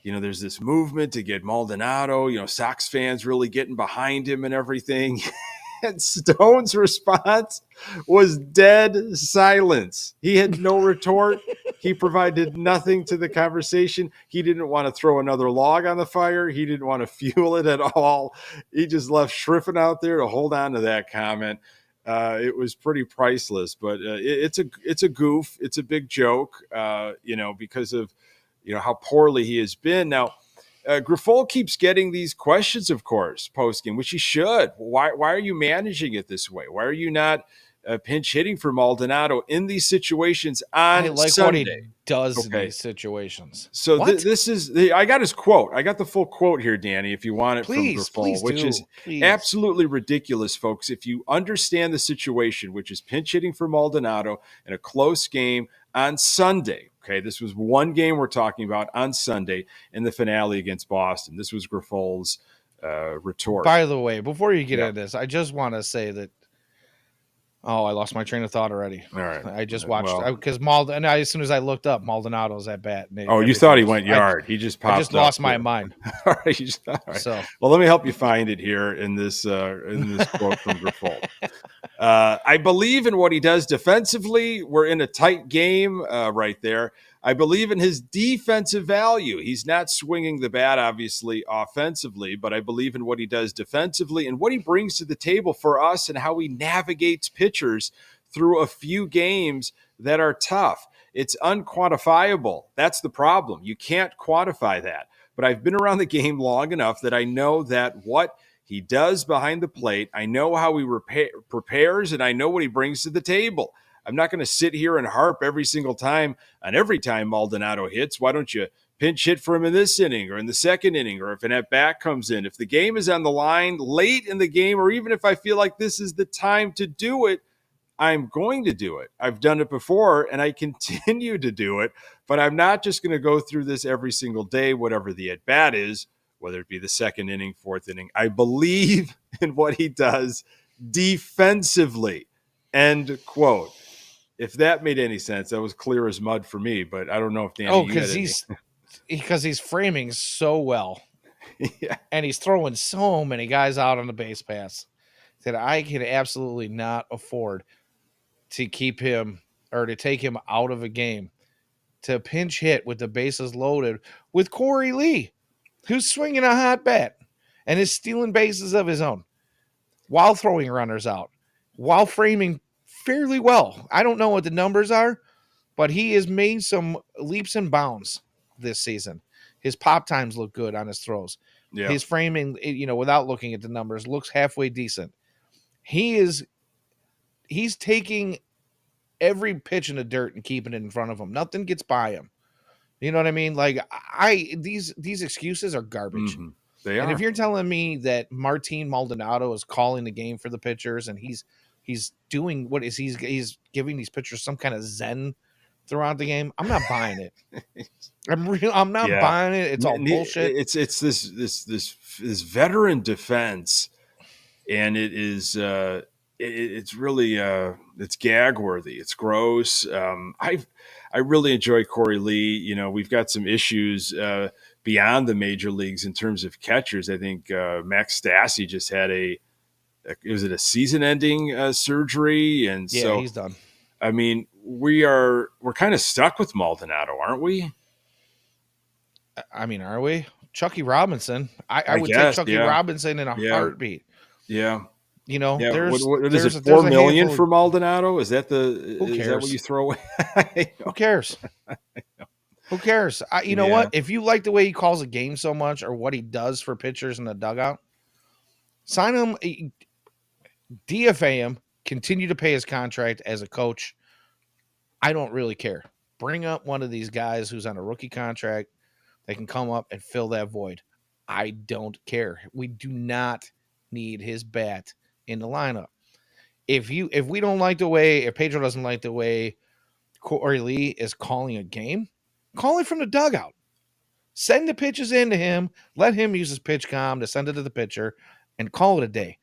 there's this movement to get Maldonado. Sox fans really getting behind him and everything. And Stone's response was dead silence. He had no retort. He provided nothing to the conversation. He didn't want to throw another log on the fire. He didn't want to fuel it at all. He just left Schriffen out there to hold on to that comment. It was pretty priceless, but it's a goof. It's a big joke, because of how poorly he has been. Now, Grifol keeps getting these questions, of course, post-game, which he should. Why are you managing it this way? Why are you not pinch hitting for Maldonado in these situations on I like Sunday? What he does in these situations. So this is I got his quote. I got the full quote here, Danny, if you want it from Grifol, which is absolutely ridiculous, folks. If you understand the situation, which is pinch hitting for Maldonado in a close game on Sunday. Okay, this was one game we're talking about on Sunday in the finale against Boston. This was Grifol's retort. By the way, before you get into this, I just want to say that. Oh, I lost my train of thought already. All right, I just watched because Maldonado. As soon as I looked up, Maldonado's at bat. You thought he went yard? He just popped. I just lost my mind. All right, all right. So, well, let me help you find it here in this quote from Grifol. I believe in what he does defensively. We're in a tight game right there. I believe in his defensive value. He's not swinging the bat, obviously, offensively, but I believe in what he does defensively and what he brings to the table for us and how he navigates pitchers through a few games that are tough. It's unquantifiable. That's the problem. You can't quantify that. But I've been around the game long enough that I know that what he does behind the plate, I know how he prepares, and I know what he brings to the table. I'm not going to sit here and harp every single time on every time Maldonado hits. Why don't you pinch hit for him in this inning or in the second inning, or if an at-bat comes in? If the game is on the line late in the game, or even if I feel like this is the time to do it, I'm going to do it. I've done it before, and I continue to do it, but I'm not just going to go through this every single day, whatever the at-bat is, whether it be the second inning, fourth inning. I believe in what he does defensively, end quote. If that made any sense, that was clear as mud for me, but I don't know if Danny. Because he's framing so well, yeah, and he's throwing so many guys out on the base pass that I can absolutely not afford to keep him or to take him out of a game to pinch hit with the bases loaded with Corey Lee. who's swinging a hot bat and is stealing bases of his own while throwing runners out, while framing fairly well. I don't know what the numbers are, but he has made some leaps and bounds this season. His pop times look good on his throws. Yeah. His framing, without looking at the numbers, looks halfway decent. He's taking every pitch in the dirt and keeping it in front of him. Nothing gets by him. You know what I mean? Like these excuses are garbage. Mm-hmm. They And are. if you're telling me that Martin Maldonado is calling the game for the pitchers and he's doing what is he's giving these pitchers some kind of zen throughout the game, I'm not buying it. I'm not Yeah. buying it. It's all bullshit. It's this veteran defense, and it's really it's gag worthy. It's gross. I really enjoy Corey Lee. You know, we've got some issues beyond the major leagues in terms of catchers. I think Max Stassi just had was it a season-ending surgery, and Yeah, so he's done. I mean we're kind of stuck with Maldonado, aren't we? I mean, are we? Chucky Robinson. I would take guess, Chucky yeah, Robinson in a yeah, heartbeat. yeah. Yeah, There's what is it? there's 4 million a for Maldonado? Is that who what cares? you throw away? Who cares? Who cares? You know Yeah, what? If you like the way he calls a game so much or what he does for pitchers in the dugout, sign him, DFA him, continue to pay his contract as a coach. I don't really care. Bring up one of these guys who's on a rookie contract. They can come up and fill that void. I don't care. We do not need his bat in the lineup. If we don't like the way, if Pedro doesn't like the way Corey Lee is calling a game, call it from the dugout. Send the pitches into him. Let him use his pitch com to send it to the pitcher and call it a day.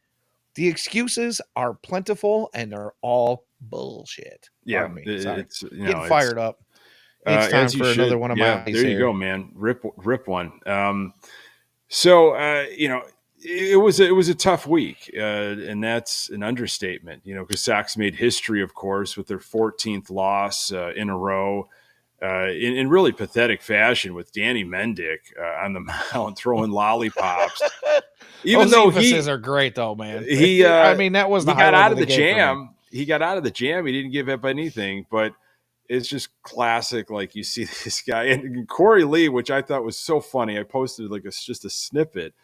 The excuses are plentiful and they're all bullshit. yeah. Pardon me. Sorry. It's Getting fired up. It's time as you for should. another one of Yeah, my there you here. go, man. Rip one. So you know, it was a tough week, and that's an understatement. You know, because Sox made history, of course, with their 14th loss in a row. In really pathetic fashion, with Danny Mendick on the mound throwing lollipops. Even Those though emphases are great, though, man. he I mean, that was the got highlight out of of the game for me. jam. He got out of the jam. He didn't give up anything, but it's just classic. Like you see this guy and Corey Lee, which I thought was so funny. I posted just a snippet.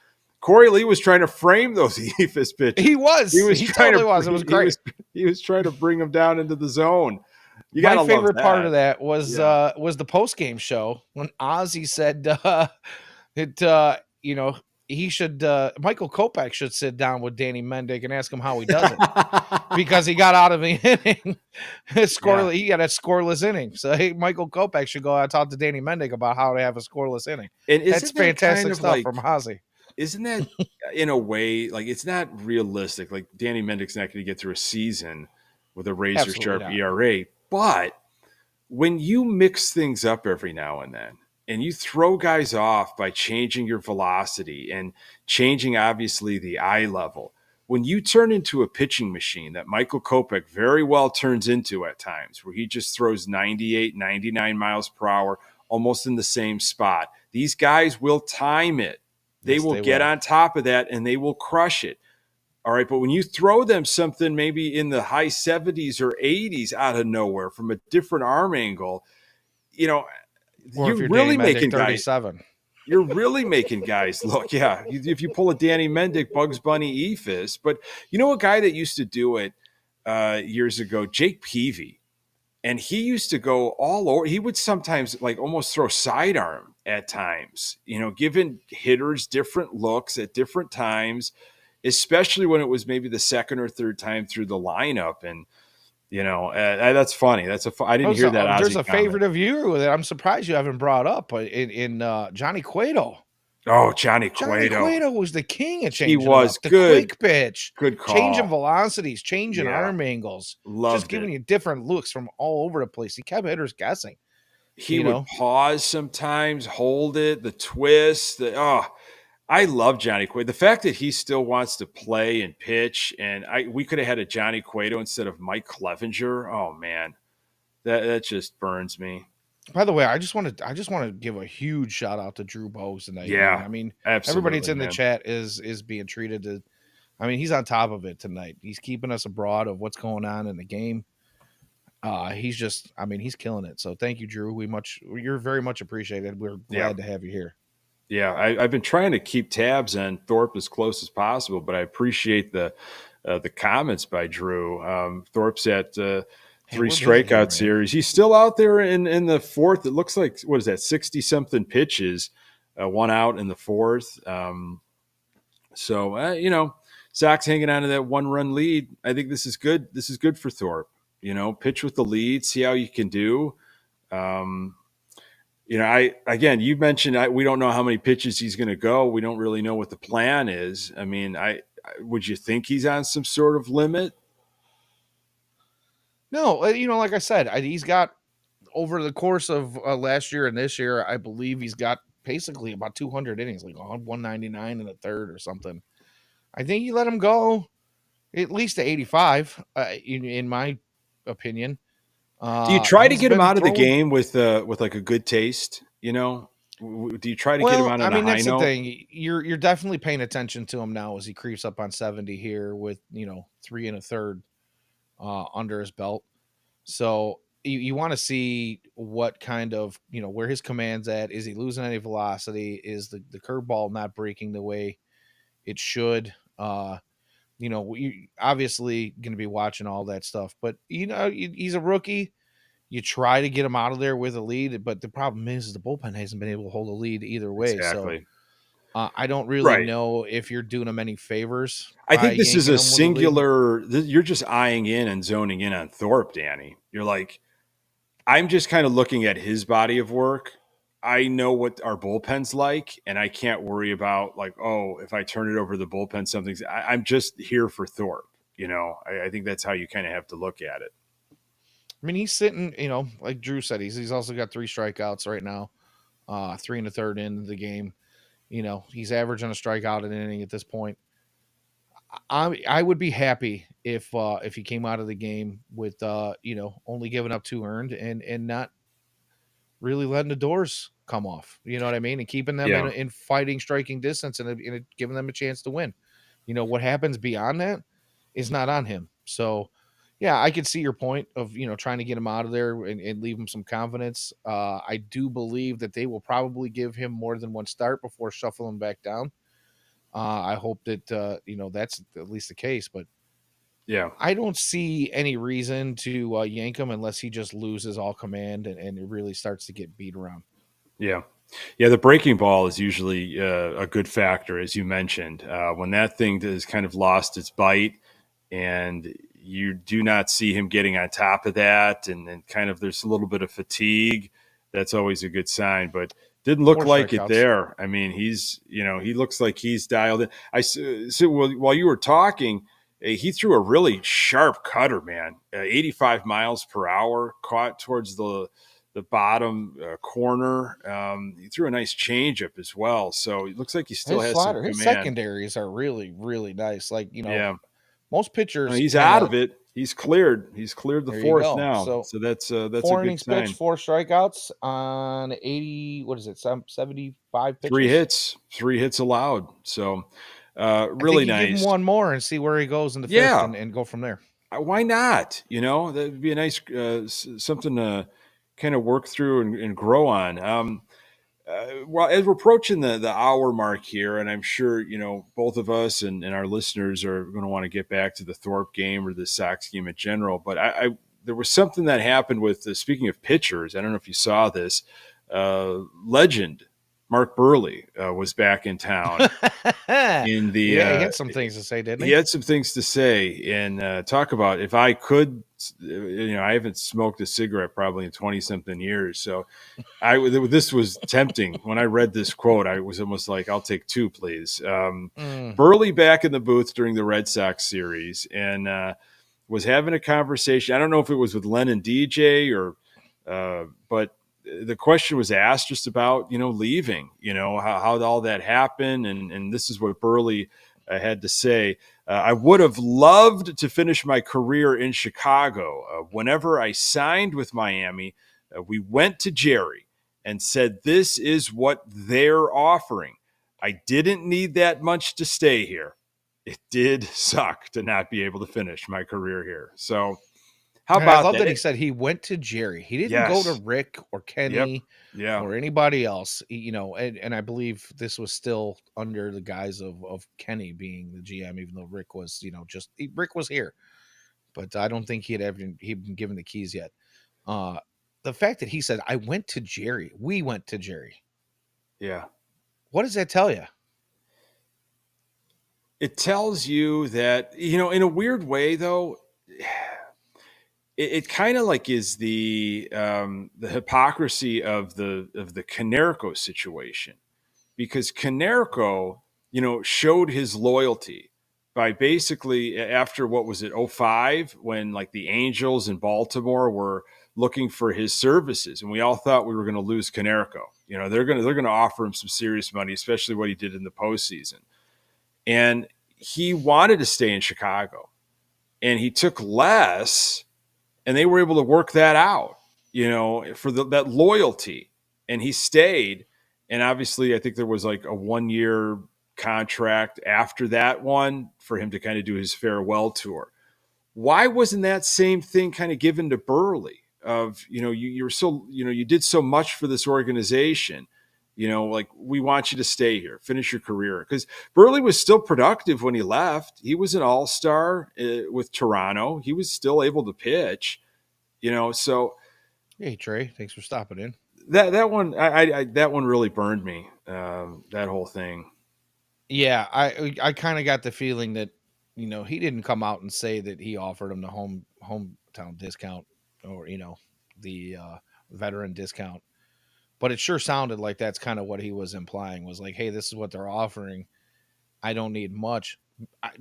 Corey Lee was trying to frame those EFIS pitches. He was. He totally was. It was great. He was trying to bring them down into the zone. My favorite part of that was the post game show when Ozzy said he should Michael Kopech should sit down with Danny Mendick and ask him how he does it because he got out of the inning scoreless. He got a scoreless inning, so Michael Kopech should go out and talk to Danny Mendick about how to have a scoreless inning. And that's fantastic stuff from Ozzy. Isn't that in a way like it's not realistic? Like Danny Mendick's not going to get through a season with a razor sharp ERA, but when you mix things up every now and then and you throw guys off by changing your velocity and changing obviously the eye level, when you turn into a pitching machine that Michael Kopech very well turns into at times, where he just throws 98, 99 miles per hour almost in the same spot, these guys will time it. They will get on top of that and they will crush it. All right. But when you throw them something maybe in the high 70s or 80s out of nowhere from a different arm angle, you know, or you're really making 37. You're really making guys look. Yeah. If you pull a Danny Mendick, Bugs Bunny, EFIS. But you know, a guy that used to do it years ago, Jake Peavy. And he used to go all over. He would sometimes like almost throw sidearm at times, you know, giving hitters different looks at different times, especially when it was maybe the second or third time through the lineup. And, you know, that's funny. I didn't hear that. There's a favorite of you that I'm surprised you haven't brought up in Johnny Cueto. Oh, Johnny Cueto. Johnny Cueto was the king of changing. He was the good. Quick pitch. Good call. Changing velocities, changing arm angles. Loved just giving you different looks from all over the place. He kept hitters guessing. He would pause sometimes, hold it, the twist. I love Johnny Cueto. The fact that he still wants to play and pitch, and we could have had a Johnny Cueto instead of Mike Clevenger. Oh, man. That just burns me. By the way, I just want to give a huge shout out to Drew Bose tonight, man. Yeah, I mean, everybody that's absolutely, in the man. chat is being treated to. I mean, he's on top of it tonight. He's keeping us abroad of what's going on in the game. He's just, I mean, he's killing it. So thank you, Drew. You're very much appreciated. We're Yeah. glad to have you here. Yeah, I've been trying to keep tabs on Thorpe as close as possible, but I appreciate the comments by Drew. Thorpe's at Hey, three we're busy here, strikeout man. series. He's still out there in the fourth. It looks like what is that, 60 something pitches, one out in the fourth. Sox hanging on to that 1 run lead. I think this is good. This is good for Thorpe. Pitch with the lead, see how you can do. Um, you mentioned we don't know how many pitches he's going to go. We don't really know what the plan is. I mean, would you think he's on some sort of limit? No, like I said, he's got over the course of last year and this year, I believe he's got basically about 200 innings, like 199 in the third or something. I think you let him go at least to 85, in my opinion. Do you try to He's get him been out of the throwing. game with like a good taste? Do you try to get him Well, out I on a mean, high that's the note? thing. You're definitely paying attention to him now as he creeps up on 70 here with 3 1/3 under his belt. So you want to see what kind of where his command's at. Is he losing any velocity? Is the curveball not breaking the way it should? We obviously going to be watching all that stuff, but he's a rookie. You try to get him out of there with a lead, but the problem is the bullpen hasn't been able to hold a lead either way. So Exactly. I don't really Right. know if you're doing him any favors I by think this is yanking a him with a lead. singular. You're just eyeing in and zoning in on Thorpe, Danny. You're like, I'm just kind of looking at his body of work. I know what our bullpen's like, and I can't worry about like, oh, if I turn it over to the bullpen, I'm just here for Thorpe. I think that's how you kind of have to look at it. I mean, he's sitting, like Drew said, he's also got 3 strikeouts right now, 3 1/3 into the game. He's averaging a strikeout an inning at this point. I would be happy if he came out of the game with only giving up 2 earned and not really letting the doors come off. You know what I mean? And keeping them in Yeah, in fighting striking distance and giving them a chance to win. What happens beyond that is not on him. So yeah, I could see your point of trying to get him out of there and leave him some confidence. I do believe that they will probably give him more than one start before shuffling back down. I hope that that's at least the case, but yeah, I don't see any reason to yank him unless he just loses all command and it really starts to get beat around. yeah. Yeah, the breaking ball is usually a good factor, as you mentioned. When that thing has kind of lost its bite, and you do not see him getting on top of that, and kind of there's a little bit of fatigue, that's always a good sign. But didn't look Four like it strikeouts. there. I mean, he looks like he's dialed in. While you were talking, he threw a really sharp cutter, man. 85 miles per hour, caught towards the bottom corner. He threw a nice changeup as well, so it looks like he still His has some slider, his command. secondaries are really, really nice. Like, Yeah, most pitchers he's kind out of, of it. He's cleared. He's cleared the there you fourth go. now, So so that's a four good innings pitched, sign. 4 strikeouts on 80, what is it, 75 Three pitches? hits, 3 hits allowed. So I think really you give him nice. one more and see where he goes in the fifth Yeah, and go from there. why not? That'd be a nice something to kind of work through and grow on. Well, as we're approaching the hour mark here, and I'm sure both of us and our listeners are going to want to get back to the Thorpe game or the Sox game in general. But I there was something that happened with speaking of pitchers. I don't know if you saw this. Legend Mark Burley was back in town Yeah, in he the had some things to say, didn't he he? had some things to say and talk about if I could. I haven't smoked a cigarette probably in 20 something years, so this was tempting. When I read this quote, I was almost like, "I'll take two, please." Mm. Burley back in the booth during the Red Sox series and was having a conversation. I don't know if it was with Len and DJ but the question was asked just about leaving. How all that happened, and this is what Burley had to say. I would have loved to finish my career in Chicago. Whenever I signed with Miami, We went to Jerry and said, this is what they're offering. I didn't need that much to stay here. It did suck to not be able to finish my career here. So, how And I about love that? that he said he went to Jerry. He didn't go to Yes. Rick or Yep. Kenny Yeah. or anybody else, and I believe this was still under the guise of Kenny being the GM, even though Rick was, Rick was here, but I don't think he'd been given the keys yet. Uh, the fact that he said, I went to Jerry, we went to Jerry. Yeah. What does that tell you? It tells you that, in a weird way, though, it kind of like is the hypocrisy of the Canerco situation, because Canerco, showed his loyalty by basically, after, what was it, '05, when like the Angels in Baltimore were looking for his services, and we all thought we were going to lose Canerco. They're going to offer him some serious money, especially what he did in the postseason, and he wanted to stay in Chicago, and he took less, and they were able to work that out, for that loyalty, and he stayed. And obviously, I think there was like a 1 year contract after that one for him to kind of do his farewell tour. Why wasn't that same thing kind of given to Burley? Of, you're so, you did so much for this organization, like, we want you to stay here, finish your career, because Burley was still productive when he left. He was an all-star with Toronto. He was still able to pitch, so Hey Trey, thanks for stopping in. that one, I that one really burned me. That whole thing. Yeah, I kind of got the feeling that he didn't come out and say that he offered him the hometown discount, or the veteran discount, but it sure sounded like that's kind of what he was implying, was like, hey, this is what they're offering. I don't need much.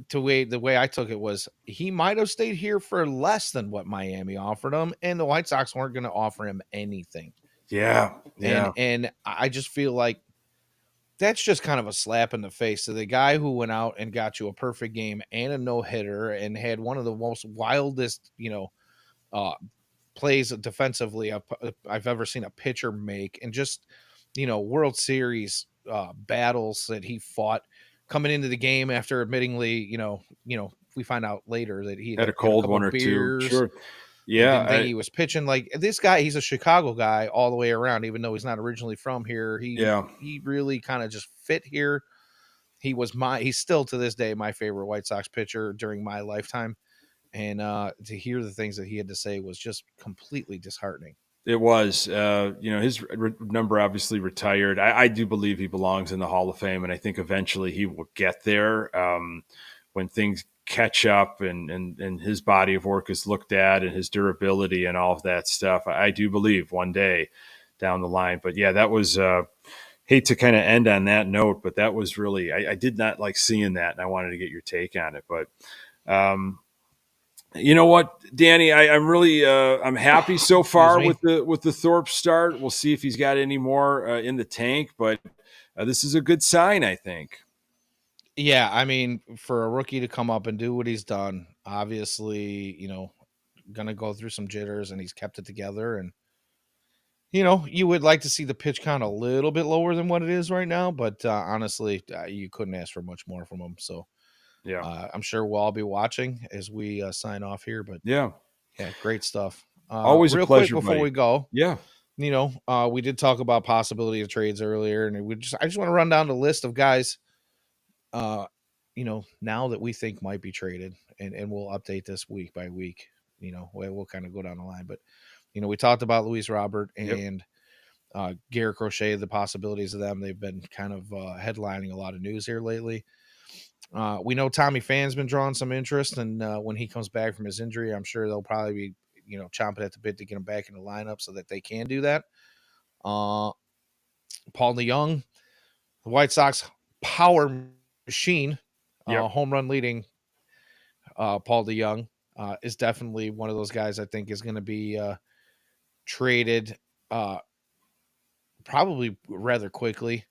The way I took it was, he might have stayed here for less than what Miami offered him, and the White Sox weren't going to offer him anything. Yeah, yeah, And I just feel like that's just kind of a slap in the face to the guy who went out and got you a perfect game and a no hitter and had one of the most wildest, uh, plays defensively I've ever seen a pitcher make, and just, World Series battles that he fought coming into the game after, admittingly, we find out later that he had a had a cold couple one or two, beers sure. and Yeah, didn't think he was pitching. Like, this guy, he's a Chicago guy all the way around, even though he's not originally from here. yeah. He really kind of just fit here. He's still to this day my favorite White Sox pitcher during my lifetime. And to hear the things that he had to say was just completely disheartening. It was, his number obviously retired. I do believe he belongs in the Hall of Fame, and I think eventually he will get there, when things catch up, and his body of work is looked at, and his durability and all of that stuff. I do believe one day down the line. But yeah, that was, hate to kind of end on that note, but that was really, I did not like seeing that, and I wanted to get your take on it. But um, you know what, Danny, I'm really, I'm happy so Excuse far me. with the Thorpe start. We'll see if he's got any more in the tank, but this is a good sign, I think. Yeah, I mean, for a rookie to come up and do what he's done, obviously, gonna go through some jitters, and he's kept it together. And you would like to see the pitch count a little bit lower than what it is right now, but honestly, you couldn't ask for much more from him. So Yeah, I'm sure we'll all be watching as we sign off here. But yeah, yeah, great stuff. always a Real quick pleasure, before buddy. we go, Yeah, we did talk about possibility of trades earlier, and I just want to run down the list of guys, uh, now that we think might be traded, and we'll update this week by week. We'll kind of go down the line, but we talked about Luis Robert yep. and Garrett Crochet, the possibilities of them. They've been kind of headlining a lot of news here lately. We know Tommy Phan's been drawing some interest, and when he comes back from his injury, I'm sure they'll probably be, chomping at the bit to get him back in the lineup so that they can do that. Uh, Paul DeYoung, the White Sox power machine, Yep. home run leading Paul DeYoung is definitely one of those guys I think is going to be traded uh, probably rather quickly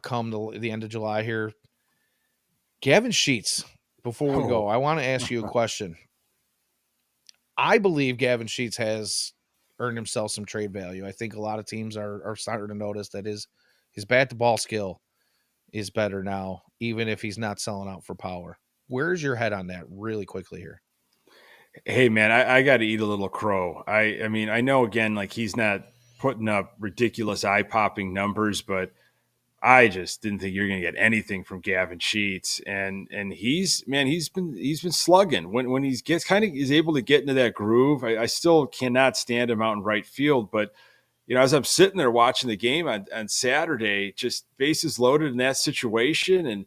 come the end of July here. Gavin Sheets, before we go, Oh, I want to ask you a question. I believe Gavin Sheets has earned himself some trade value. I think a lot of teams are starting to notice that his bat to ball skill is better now, even if he's not selling out for power. Where's your head on that really quickly here? Hey man, I got to eat a little crow. I mean, I know again, like he's not putting up ridiculous eye popping numbers, but I just didn't think you're going to get anything from Gavin Sheets, and he's been slugging when he gets kind of is able to get into that groove. I still cannot stand him out in right field, but as I'm sitting there watching the game on Saturday, just bases loaded in that situation, and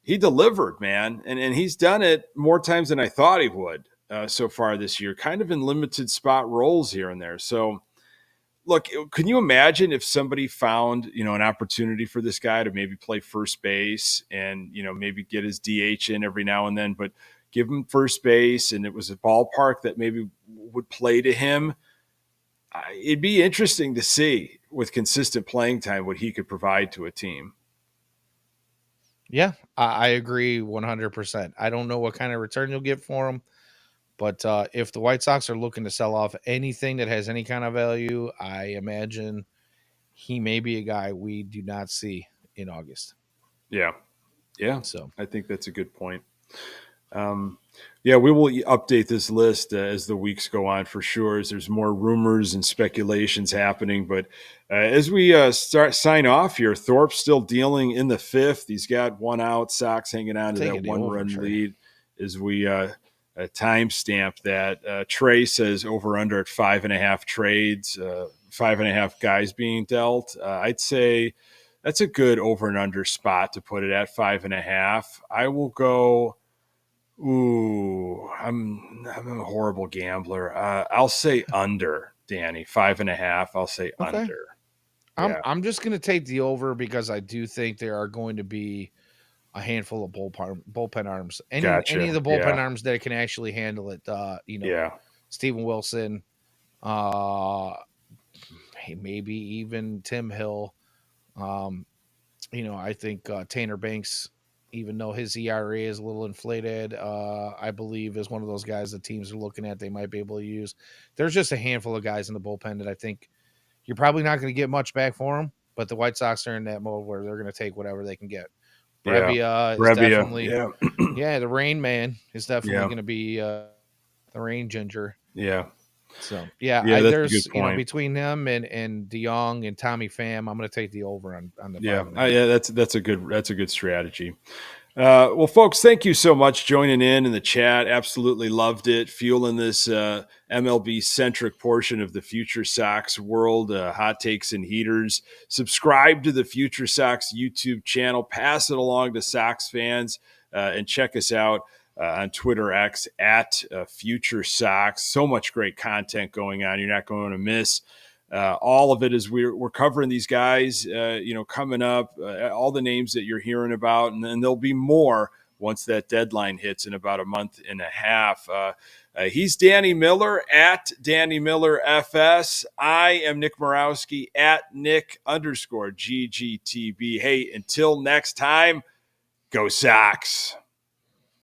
he delivered, man, and he's done it more times than I thought he would so far this year, kind of in limited spot roles here and there. So look, can you imagine if somebody found, an opportunity for this guy to maybe play first base and, maybe get his DH in every now and then, but give him first base and it was a ballpark that maybe would play to him? It'd be interesting to see with consistent playing time what he could provide to a team. Yeah, I agree 100%. I don't know what kind of return you'll get for him, but if the White Sox are looking to sell off anything that has any kind of value, I imagine he may be a guy we do not see in August. Yeah. Yeah. So, I think that's a good point. Yeah, we will update this list as the weeks go on for sure, as there's more rumors and speculations happening. But as we sign off here, Thorpe's still dealing in the fifth. He's got one out. Sox hanging on to that one-run lead as we timestamp that. Trey says over/under at 5.5 trades, 5.5 guys being dealt. I'd say that's a good over and under spot to put it at 5.5. I will go. Ooh, I'm a horrible gambler. I'll say under, Danny. 5.5. I'll say okay. under. Yeah. I'm just going to take the over because I do think there are going to be a handful of bullpen arms. Any of the bullpen arms that can actually handle it. Steven Wilson, maybe even Tim Hill. I think Tanner Banks, even though his ERA is a little inflated, I believe is one of those guys the teams are looking at they might be able to use. There's just a handful of guys in the bullpen that I think you're probably not going to get much back for them, but the White Sox are in that mode where they're going to take whatever they can get. Brevia is definitely, the Rain Man is definitely going to be the Rain Ginger. Yeah. So there's between them and DeYoung and Tommy Pham, I'm going to take the over on the. That's a good strategy. Well, folks, thank you so much joining in the chat. Absolutely loved it. Fueling this MLB centric portion of the Future Sox world, hot takes and heaters. Subscribe to the Future Sox YouTube channel. Pass it along to Sox fans and check us out on Twitter X at Future Sox. So much great content going on. You're not going to miss. All of it is we're covering these guys, coming up, all the names that you're hearing about, and then there'll be more once that deadline hits in about a month and a half. He's Danny Miller at Danny Miller FS. I am Nick Murawski at Nick_GGTB. Hey, until next time, go Sox.